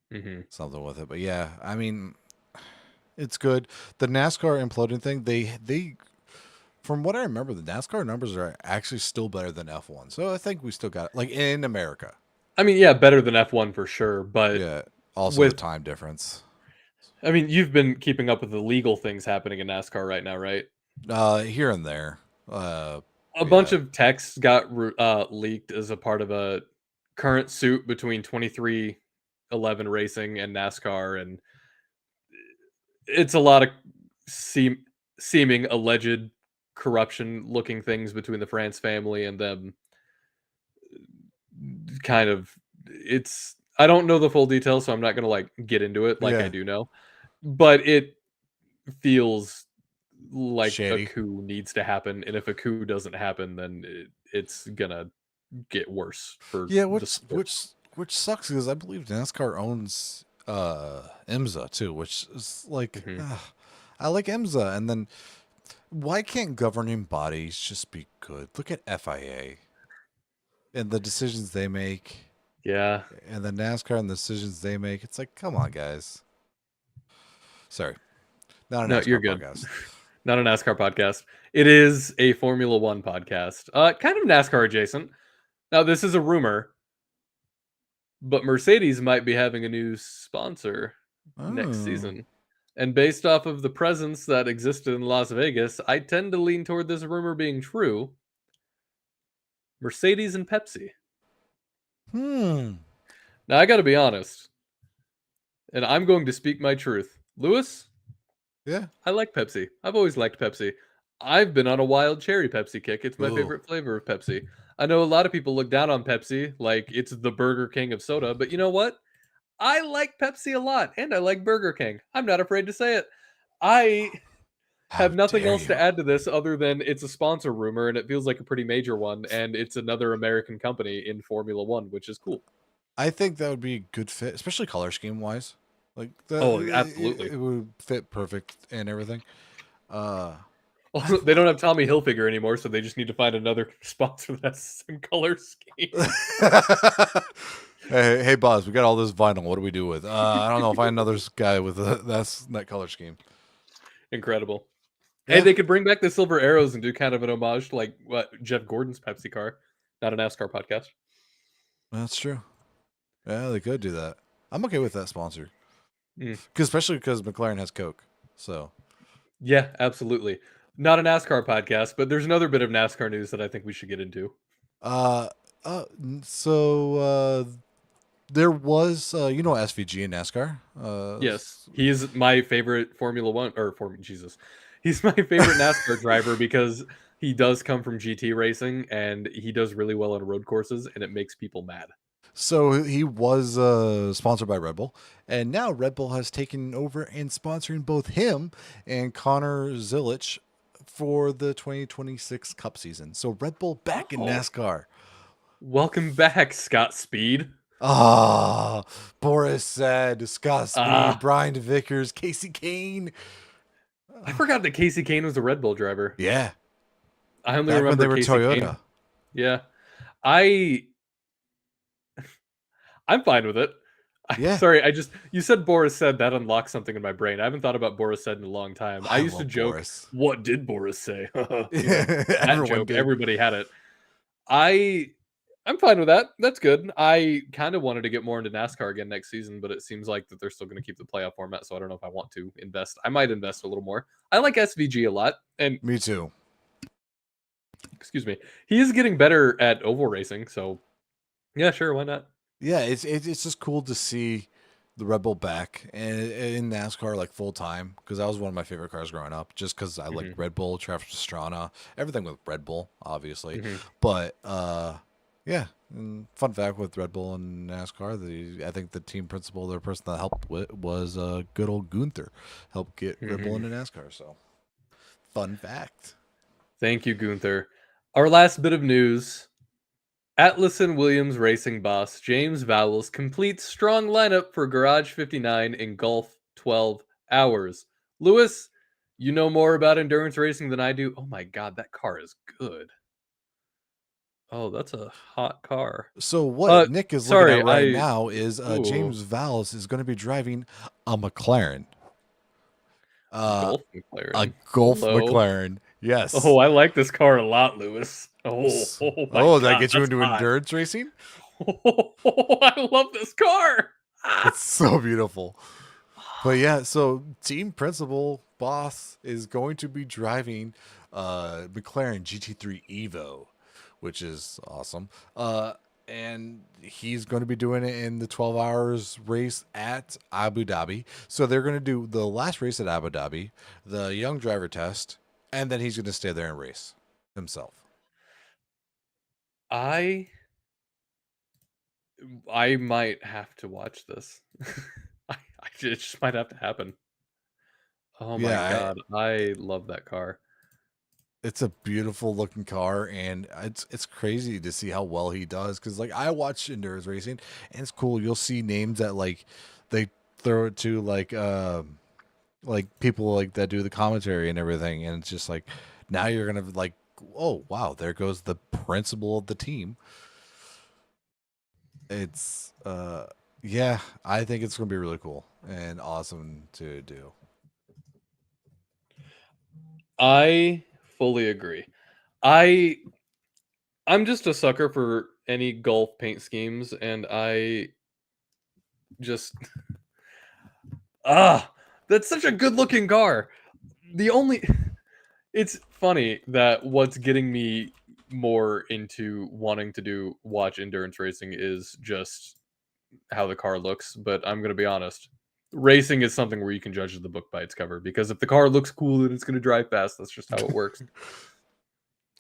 Hmm. something with it. But yeah, I mean, it's good. The NASCAR imploding thing, they from what I remember, the NASCAR numbers are actually still better than F1. So I think we still got it, like in America. I mean, yeah, better than F1 for sure, but Yeah. Also the with time difference. I mean, you've been keeping up with the legal things happening in NASCAR right now, right? Here and there. A bunch Yeah. of texts got leaked as a part of a current suit between 2311 Racing and NASCAR, and it's a lot of seeming alleged corruption looking things between the France family and them. Kind of, it's I don't know the full details, so I'm not gonna like get into it like I Yeah. do know, but it feels like a Shady. coup needs to happen, and if a coup doesn't happen, then it's gonna get worse for Yeah, the sport. which sucks because I believe NASCAR owns IMSA too, which is like Mhm. I like IMSA, and then Why can't governing bodies just be good? Look at FIA and the decisions they make, Yeah. and the NASCAR and the decisions they make. It's like, come on, guys. Sorry, not a No, you're NASCAR good. podcast. Not a NASCAR podcast. It is a Formula One podcast. Kind of NASCAR adjacent. Now, this is a rumor, but Mercedes might be having a new sponsor next Oh. season. And based off of the presence that existed in Las Vegas, I tend to lean toward this rumor being true. Mercedes and Pepsi. Hmm. Now, I got to be honest, and I'm going to speak my truth. Lewis, Yeah. I like Pepsi. I've always liked Pepsi. I've been on a wild cherry Pepsi kick. It's my Ooh. favorite flavor of Pepsi. I know a lot of people look down on Pepsi like it's the Burger King of soda, but you know what? I like Pepsi a lot, and I like Burger King. I'm not afraid to say it. I How have nothing dare else to you? add to this other than it's a sponsor rumor, and it feels like a pretty major one, and it's another American company in Formula One, which is cool. I think that would be a good fit, especially color scheme wise. Like Oh, it absolutely. would fit perfect and everything. Uh, Also, I've, they don't have Tommy Hilfiger anymore, so they just need to find another sponsor that's the same color scheme. hey, boss, we got all this vinyl. What do we do with? I don't know. Find another guy with that color scheme. Incredible. Hey, Yeah, they could bring back the silver arrows and do kind of an homage to like what Jeff Gordon's Pepsi car, not a NASCAR podcast. that's true. Yeah, they could do that. I'm okay with that sponsor, Mm. especially because McLaren has Coke. So, Yeah, absolutely. Not a NASCAR podcast, but there's another bit of NASCAR news that I think we should get into. uh, so there was SVG in NASCAR. Yes, he is my favorite Formula One or Jesus. He's my favorite NASCAR driver because he does come from GT racing and he does really well on road courses and it makes people mad. So he was sponsored by Red Bull, and now Red Bull has taken over and sponsoring both him and Connor Zilich for the 2026 Cup season. So Red Bull back in Oh, NASCAR. welcome back, Scott Speed. Ah, Boris said, Scott Speed, Ah, Brian Vickers, Casey Kane. I forgot that Casey Kane was a Red Bull driver. Yeah, I only back when they remember were Casey Kane. Toyota. Yeah. I I'm fine with it. Yeah, Sorry, you said Boris said that unlocked something in my brain. I haven't thought about Boris said in a long time. I I used to love joke, Boris. "What did Boris say?" That Everyone joke. did. Everybody had it. I I'm fine with that. That's good. I kind of wanted to get more into NASCAR again next season, but it seems like that they're still going to keep the playoff format, so I don't know if I want to invest. I might invest a little more. I like SVG a lot, and Me too. excuse me, he is getting better at oval racing, so yeah, sure, why not? Yeah, it's just cool to see the Red Bull back and in NASCAR like full time because that was one of my favorite cars growing up. Just because I like Hmm. Red Bull, Travis Pastrana, everything with Red Bull, obviously. Hmm. But yeah. And fun fact with Red Bull and NASCAR, I think the team principal, the person that helped with was good old Gunther, helped get Red Bull Hmm. into NASCAR. So fun fact. Thank you, Gunther. Our last bit of news. Atlas and Williams racing boss James Vowles completes strong lineup for Garage 59 in Golf 12 hours. Lewis, you know more about endurance racing than I do. Oh my god, that car is good. Oh, that's a hot car. So what Nick is looking at Sorry, right I now is ooh, James Vallis is going to be driving a McLaren. Uh, Golf A McLaren. Golf Hello. McLaren. Yes. Oh, I like this car a lot, Lewis. Oh, oh my Oh, that god, gets you that's into hot. endurance racing? Oh, I love this car. Ah. It's so beautiful. But yeah, so team principal boss is going to be driving McLaren GT3 Evo, which is awesome. And he's going to be doing it in the 12 hours race at Abu Dhabi. So they're going to do the last race at Abu Dhabi, the young driver test, and then he's going to stay there and race himself. I I might have to watch this. It just might have to happen. Oh my Yeah, god, I love that car. it's a beautiful looking car, and it's crazy to see how well he does. Because like I watch endurance racing, and it's cool. You'll see names that like they throw it to like like people like that do the commentary and everything, and it's just like now you're gonna like, oh wow, there goes the principal of the team. It's yeah, I think it's gonna be really cool and awesome to do. I fully agree. I I'm just a sucker for any golf paint schemes, and I just ah, that's such a good looking car. The only it's funny that what's getting me more into wanting to do watch endurance racing is just how the car looks, but I'm going to be honest. Racing is something where you can judge the book by its cover because if the car looks cool and it's going to drive fast, that's just how it works.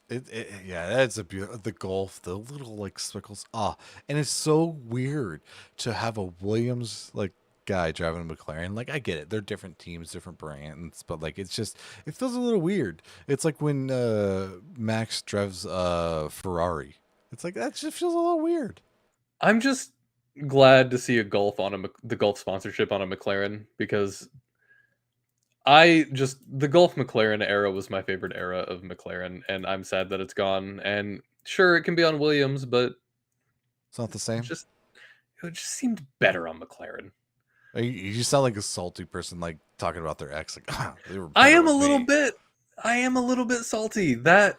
Yeah, that's a beautiful. The Golf, the little like speckles. Ah, and it's so weird to have a Williams like guy driving a McLaren. Like I get it, they're different teams, different brands, but like it's just it feels a little weird. It's like when Max drives Ferrari. It's like that just feels a little weird. I'm just glad to see a golf on the golf sponsorship on a McLaren because the Golf McLaren era was my favorite era of McLaren, and I'm sad that it's gone. And sure, it can be on Williams, but It's not the it same. just it just seemed better on McLaren. You sound like a salty person, like talking about their ex. Like they were I better am a with little me. bit I am a little bit salty. That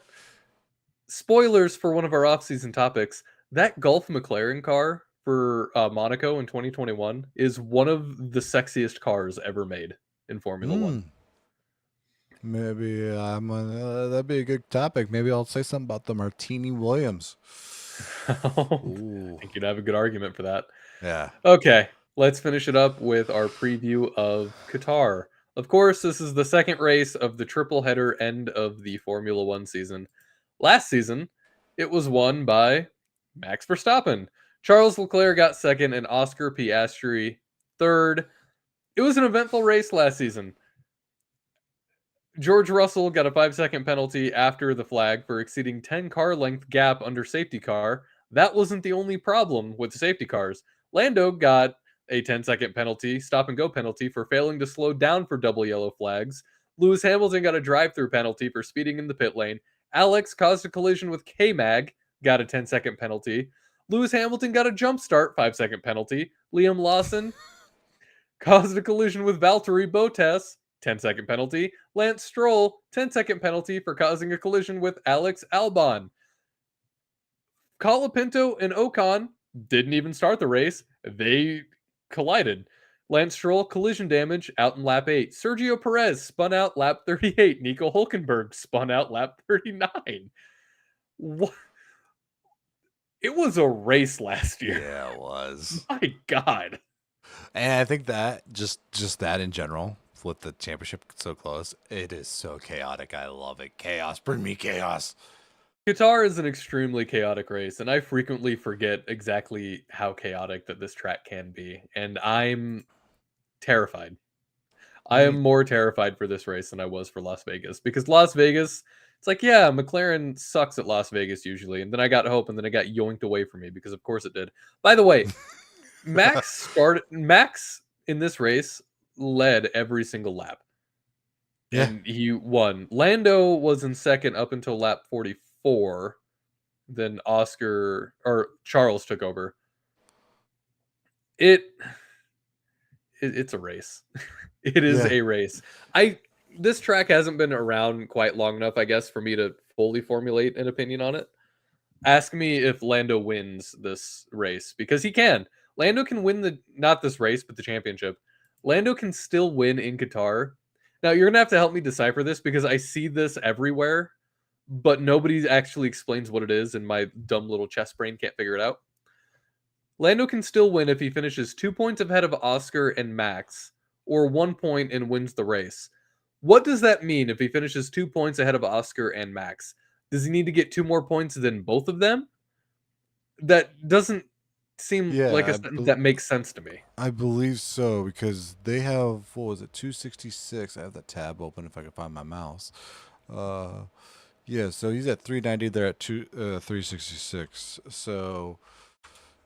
spoilers for one of our off-season topics. That Golf McLaren car for Monaco in 2021 is one of the sexiest cars ever made in Formula One. Hmm. Maybe that'd be a good topic. Maybe I'll say something about the Martini Williams. I Ooh, think you'd have a good argument for that. yeah. Okay, let's finish it up with our preview of Qatar. Of course, this is the second race of the triple header end of the Formula One season. Last season, it was won by Max Verstappen. Charles Leclerc got second and Oscar Piastri third. It was an eventful race last season. George Russell got a 5-second penalty after the flag for exceeding 10 car length gap under safety car. That wasn't the only problem with the safety cars. Lando got a 10-second penalty, stop and go penalty for failing to slow down for double yellow flags. Lewis Hamilton got a drive-through penalty for speeding in the pit lane. Alex caused a collision with K-Mag, got a 10-second penalty. Lewis Hamilton got a jump start, 5-second penalty. Liam Lawson caused a collision with Valtteri Bottas, 10-second penalty. Lance Stroll, 10-second penalty for causing a collision with Alex Albon. Colapinto and Ocon didn't even start the race. They collided. Lance Stroll, collision damage out in lap 8. Sergio Perez spun out lap 38. Nico Hulkenberg spun out lap 39. What? It was a race last year. Yeah, it was. My God. And I think that just that in general, with the championship so close, it is so chaotic. I love it. Chaos. Bring me chaos. Qatar is an extremely chaotic race, and I frequently forget exactly how chaotic that this track can be, and I'm terrified. I Me am more terrified for this race than I was for Las Vegas because Las Vegas, it's like, yeah, McLaren sucks at Las Vegas usually, and then I got hope, and then it got yoinked away from me because of course it did. By the way, Max in this race led every single lap, Yeah. and he won. Lando was in second up until lap 44. Then Oscar or Charles took over. It, it's a race. It is Yeah. a race. I This track hasn't been around quite long enough, I guess, for me to fully formulate an opinion on it. Ask me if Lando wins this race because he can. Lando can win the not this race, but the championship. Lando can still win in Qatar. Now you're gonna have to help me decipher this because I see this everywhere, but nobody actually explains what it is, and my dumb little chess brain can't figure it out. Lando can still win if he finishes 2 points ahead of Oscar and Max, or 1 point and wins the race. What does that mean if he finishes 2 points ahead of Oscar and Max? Does he need to get two more points than both of them? That doesn't seem like a Yeah, sentence that makes sense to me. I believe so because they have what was it, 266. I have that tab open if I can find my mouse. Uh yeah, so he's at 390, they're at 366. So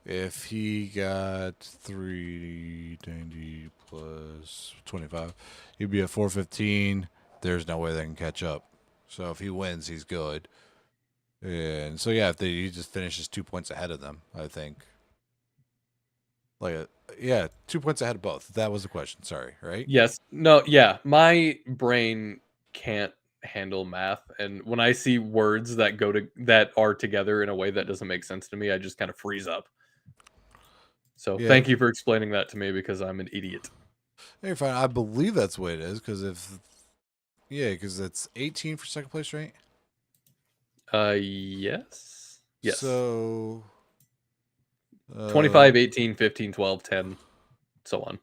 If he got 390 plus 25, he'd be at 415. There's no way they can catch up. So if he wins, he's good. And so yeah, if he just finishes 2 points ahead of them, I think. Yeah, 2 points ahead of both. That was the question. Sorry, right? Yes. No, yeah. My brain can't handle math, and when I see words that are together in a way that doesn't make sense to me, I just kind of freeze up. So Yeah, thank you for explaining that to me because I'm an idiot. you're fine. I believe that's the way it is because because it's 18 for second place, right? Yes. Yes. So 25, 18, 15, 12, 10, so on.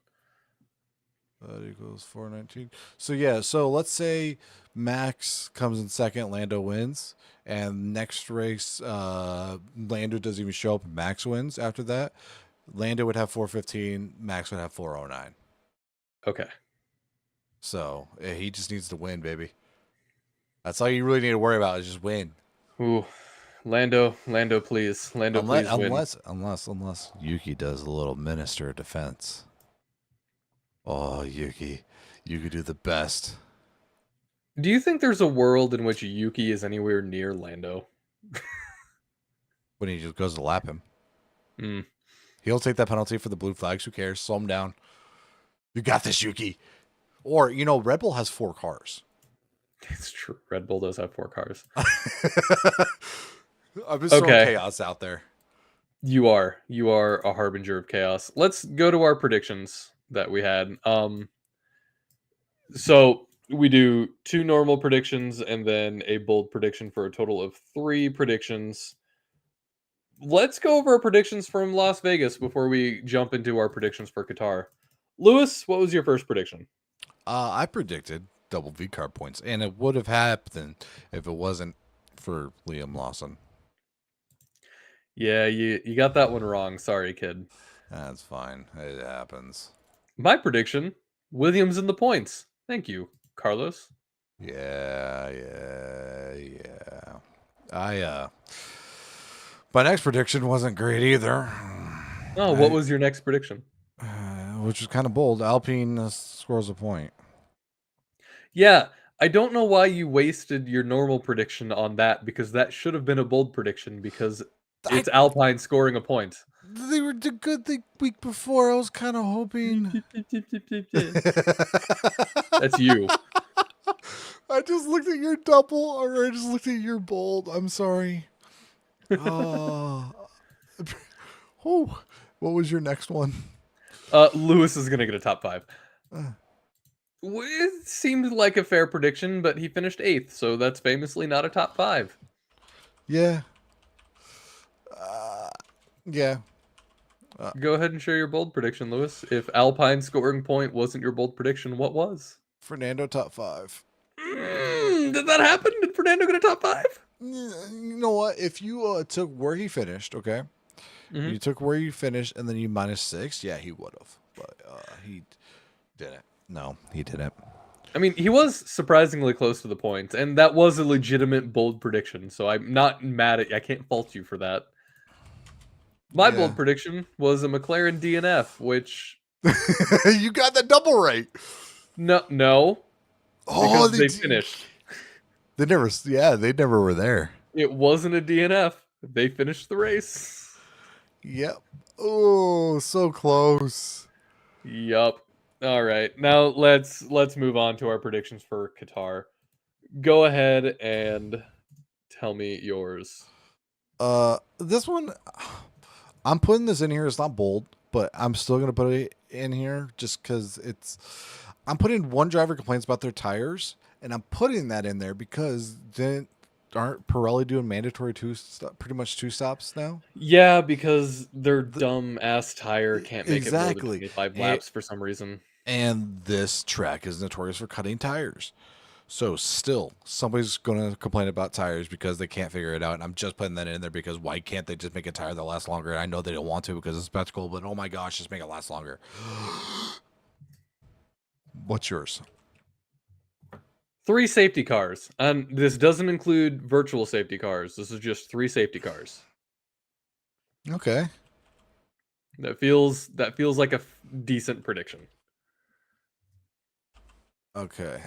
that equals 419. So yeah, so let's say Max comes in second, Lando wins, and next race, Lando doesn't even show up. Max wins after that. Lando would have 415. Max would have 409. Okay. So he just needs to win, baby. That's all you really need to worry about is just win. Ooh. Lando, please. Lando, please win. Unless Yuki does a little minister of defense. Oh, Yuki, you could do the best. Do you think there's a world in which Yuki is anywhere near Lando? When he just goes to lap him. Hmm. He'll take that penalty for the blue flags. Who cares? Slow him down. You got this, Yuki. Or, Red Bull has 4 cars. It's true. Red Bull does have 4 cars. I'm just throwing chaos out there. You are a harbinger of chaos. Let's go to our predictions that we had. So we do 2 normal predictions and then a bold prediction for a total of 3 predictions. Let's go over our predictions from Las Vegas before we jump into our predictions for Qatar. Lewis, what was your first prediction? I predicted double V card points, and it would have happened if it wasn't for Liam Lawson. Yeah, you got that one wrong. Sorry, kid. That's fine. It happens. My prediction, Williams in the points. Thank you, Carlos. Yeah. My next prediction wasn't great either. Oh, what was your next prediction? Which was kind of bold. Alpine scores a point. Yeah, I don't know why you wasted your normal prediction on that because that should have been a bold prediction because it's Alpine scoring a point. They were good the week before. I was kind of hoping. That's you. I just looked at your double, or I just looked at your bold. I'm sorry. Oh, what was your next one? Lewis is gonna get a top 5. It seemed like a fair prediction, but he finished 8th, so that's famously not a top 5. Yeah. Yeah. Go ahead and share your bold prediction, Lewis. If Alpine scoring point wasn't your bold prediction, what was? Fernando top 5. Did that happen? Did Fernando get a top 5? You know what? If you took where he finished, okay? Mm-hmm. You took where you finished and then you -6, yeah, he would have. But he didn't. No, he didn't. I mean, he was surprisingly close to the point, and that was a legitimate bold prediction, so I'm not mad at you. I can't fault you for that. My bold prediction was a McLaren DNF, which... You got the double right. No. Oh, they finished. They never were there. It wasn't a DNF. They finished the race. Yep. Oh, so close. Yup. All right. Now let's move on to our predictions for Qatar. Go ahead and tell me yours. This one, I'm putting this in here. It's not bold, but I'm still gonna put it in here just because I'm putting one driver complains about their tires, and I'm putting that in there because aren't Pirelli doing mandatory pretty much 2 stops now? Yeah, because their dumb ass tire can't make it more than Exactly. 25 laps for some reason. And this track is notorious for cutting tires. So still, somebody's going to complain about tires because they can't figure it out. And I'm just putting that in there because why can't they just make a tire that lasts longer? And I know they don't want to because it's spectacle, but oh my gosh, just make it last longer. What's yours? 3 safety cars. And this doesn't include virtual safety cars. This is just 3 safety cars. Okay. That feels like a decent prediction. Okay.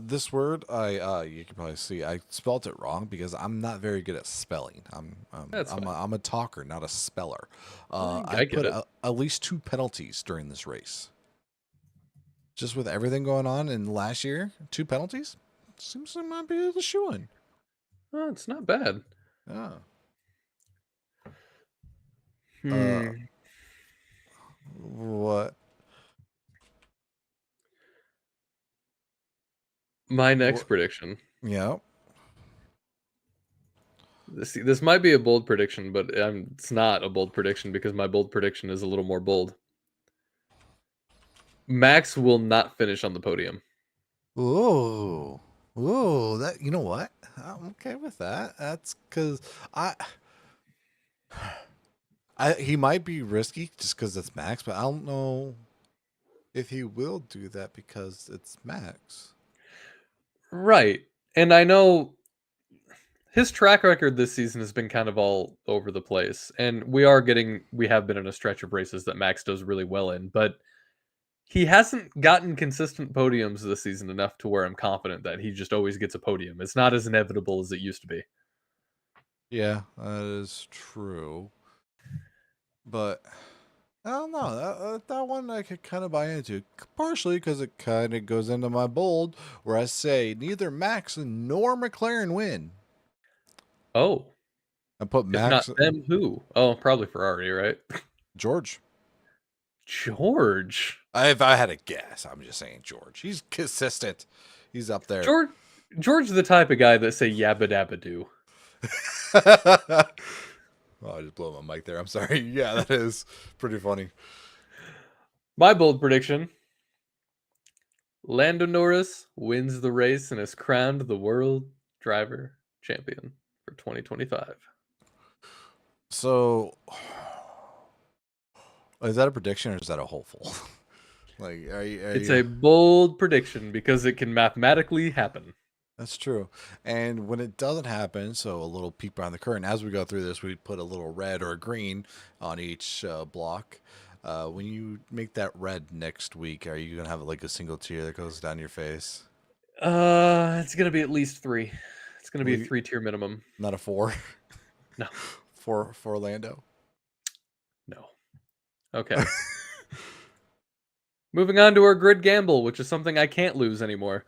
This word, you can probably see I spelt it wrong because I'm not very good at spelling. That's fine. I'm a talker, not a speller. I I get put it. at least 2 penalties during this race. Just with everything going on in last year, 2 penalties seems like might be the shoe in. Oh, it's not bad. Yeah. Uh, Hmm. what? My next What? prediction. Yeah. This might be a bold prediction, but it's not a bold prediction because my bold prediction is a little more bold. Max will not finish on the podium. Ooh. Ooh, that you know what? I'm okay with that. That's because I he might be risky just because it's Max, but I don't know if he will do that because it's Max. Right. And I know his track record this season has been kind of all over the place. And we have been in a stretch of races that Max does really well in, but he hasn't gotten consistent podiums this season enough to where I'm confident that he just always gets a podium. It's not as inevitable as it used to be. Yeah, that is true. But I don't know. That one I could kind of buy into, partially because it kind of goes into my bold, where I say neither Max nor McLaren win. Oh, I put if not Max them, who? Oh, probably Ferrari, right? George. George. If I had a guess, I'm just saying George. He's consistent. He's up there. George George's the type of guy that say yabba dabba do. Oh, I just blew my mic there. I'm sorry. Yeah, that is pretty funny. My bold prediction: Lando Norris wins the race and is crowned the world driver champion for 2025. So, is that a prediction or is that a hopeful? Like, are It's you? a bold prediction because it can mathematically happen. That's true. And when it doesn't happen, so a little peek behind the curtain. As we go through this, we put a little red or green on each block. When you make that red next week, are you gonna have like a single tear that goes down your face? It's gonna be at least 3. It's gonna be a Le- 3-tier minimum. Not a 4 No, for Orlando. no. Okay. Moving on to our grid gamble, which is something I can't lose anymore.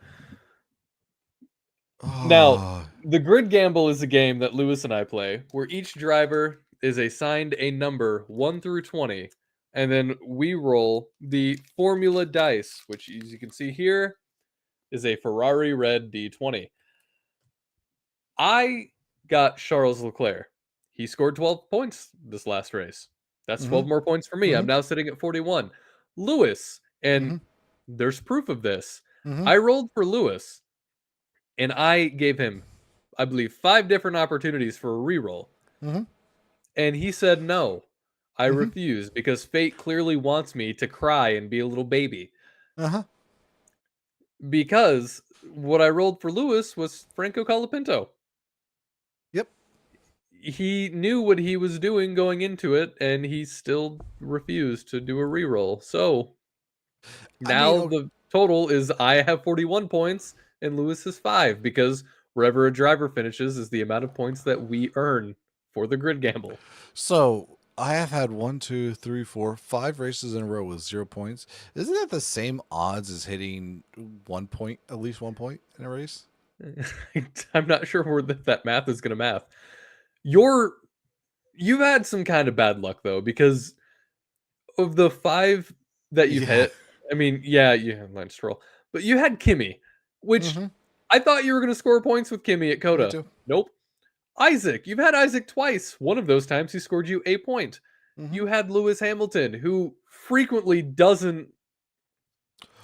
Now, Oh, the grid gamble is a game that Lewis and I play where each driver is assigned a number 1 through 20, and then we roll the formula dice, which, as you can see here, is a Ferrari red D20. I got Charles Leclerc. He scored 12 points this last race. That's mm-hmm, 12 more points for me. I'm mm-hmm, now sitting at 41. Lewis, and mm-hmm, there's proof of this. mm-hmm, I rolled for Lewis, and I gave him, I believe, 5 different opportunities for a reroll. mm-hmm, And he said no. I mm-hmm, refuse because fate clearly wants me to cry and be a little baby. uh-huh. Because what I rolled for Lewis was Franco Colapinto. Yep. He knew what he was doing going into it, and he still refused to do a reroll. So I mean, now the total is I have 41 points and Lewis has 5 because wherever a driver finishes is the amount of points that we earn for the grid gamble. so I have had 1, 2, 3, 4, 5 races in a row with 0 points. Isn't that the same odds as hitting 1 point, at least 1 point in a race? I'm not sure where that math is going to math. You've had some kind of bad luck though, because of the 5 that you've Yeah. hit. I mean, yeah, you had Lance Stroll, but you had Kimmy, which Mm-hmm. I thought you were going to score points with Kimmy at Me Coda. too. Nope. Isaac, you've had Isaac twice. One of those times he scored you a point. Mm-hmm. You had Lewis Hamilton, who frequently doesn't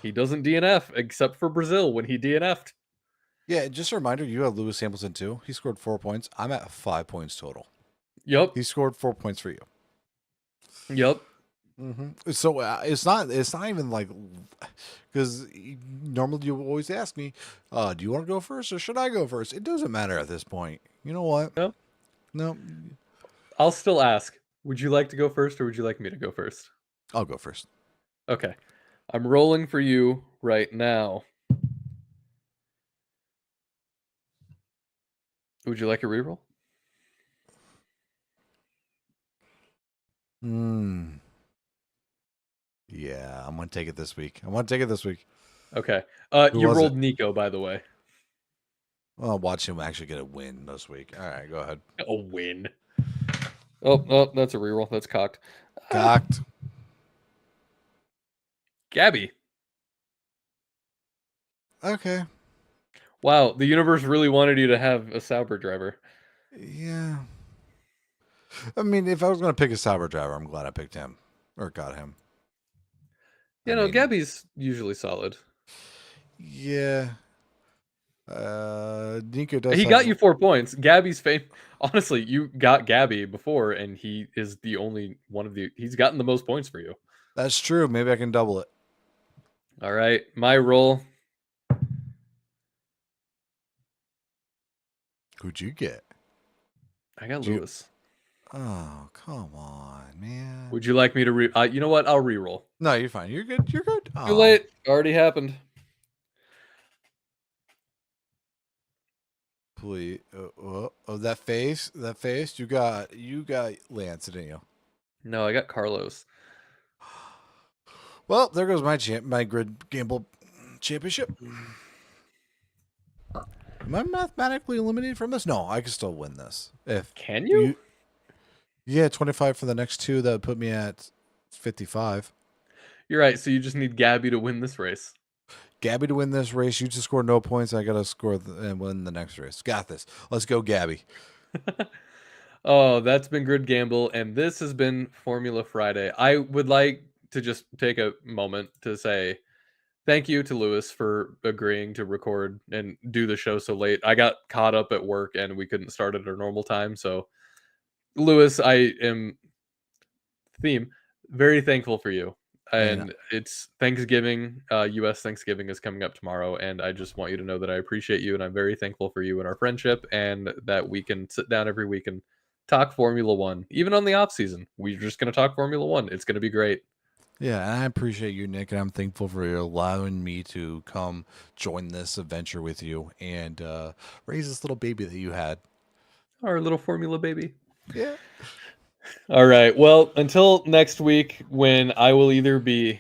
DNF except for Brazil when he DNF'd. Yeah, just a reminder, you have Lewis Hamilton too. He scored 4 points. I'm at 5 points total. Yep. He scored 4 points for you. Yep. Mm-hmm. So it's not even like, because normally you always ask me, do you want to go first or should I go first? It doesn't matter at this point. You know what? Yep. No. I'll still ask. Would you like to go first, or would you like me to go first? I'll go first. Okay. I'm rolling for you right now. Would you like a reroll? Yeah, I'm gonna take it this week. Okay. Who You was rolled it? Nico, by the way. I'll watch him actually get a win this week. All right, go ahead. A win. Oh, that's a reroll. That's cocked. Cocked. Gabby. Okay. Wow, the universe really wanted you to have a Sauber driver. Yeah. I mean, if I was gonna pick a Sauber driver, I'm glad I picked him or got him. You know, Gabby's usually solid. Yeah. Nico does. He have... got you 4 points. Gabby's fame. Honestly, you got Gabby before, and he is the only one of the. He's gotten the most points for you. That's true. Maybe I can double it. All right, my roll. Who'd you get? I got Lewis. Oh, come on, man. Would you like me to you know what? I'll re-roll. No, you're fine. You're good. You're good. Too late. Already happened. Please. That face. You got Lance, didn't you? No, I got Carlos. Well, there goes my grid gamble championship. Am I mathematically eliminated from this? No, I can still win this. Can you? Yeah, 25 for the next two. That would put me at 55. You're right. So you just need Gabby to win this race. Gabby to win this race. You just score no points. I got to score and win the next race. Got this. Let's go, Gabby. Oh, that's been Grid Gamble, and this has been Formula Friday. I would like to just take a moment to say thank you to Lewis for agreeing to record and do the show so late. I got caught up at work, and we couldn't start at our normal time. So, Lewis, I am very thankful for you. And it's Thanksgiving. U.S. Thanksgiving is coming up tomorrow, and I just want you to know that I appreciate you, and I'm very thankful for you and our friendship, and that we can sit down every week and talk Formula One, even on the off season. We're just going to talk Formula One. It's going to be great. Yeah, and I appreciate you, Nick, and I'm thankful for you allowing me to come join this adventure with you and raise this little baby that you had. Our little Formula baby. Yeah. All right. Well, until next week, when I will either be,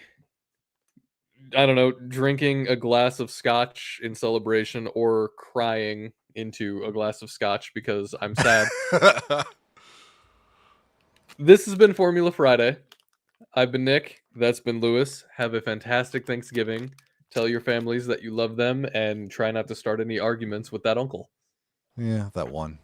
I don't know, drinking a glass of scotch in celebration or crying into a glass of scotch because I'm sad. This has been Formula Friday. I've been Nick. That's been Lewis. Have a fantastic Thanksgiving. Tell your families that you love them and try not to start any arguments with that uncle. Yeah, that one.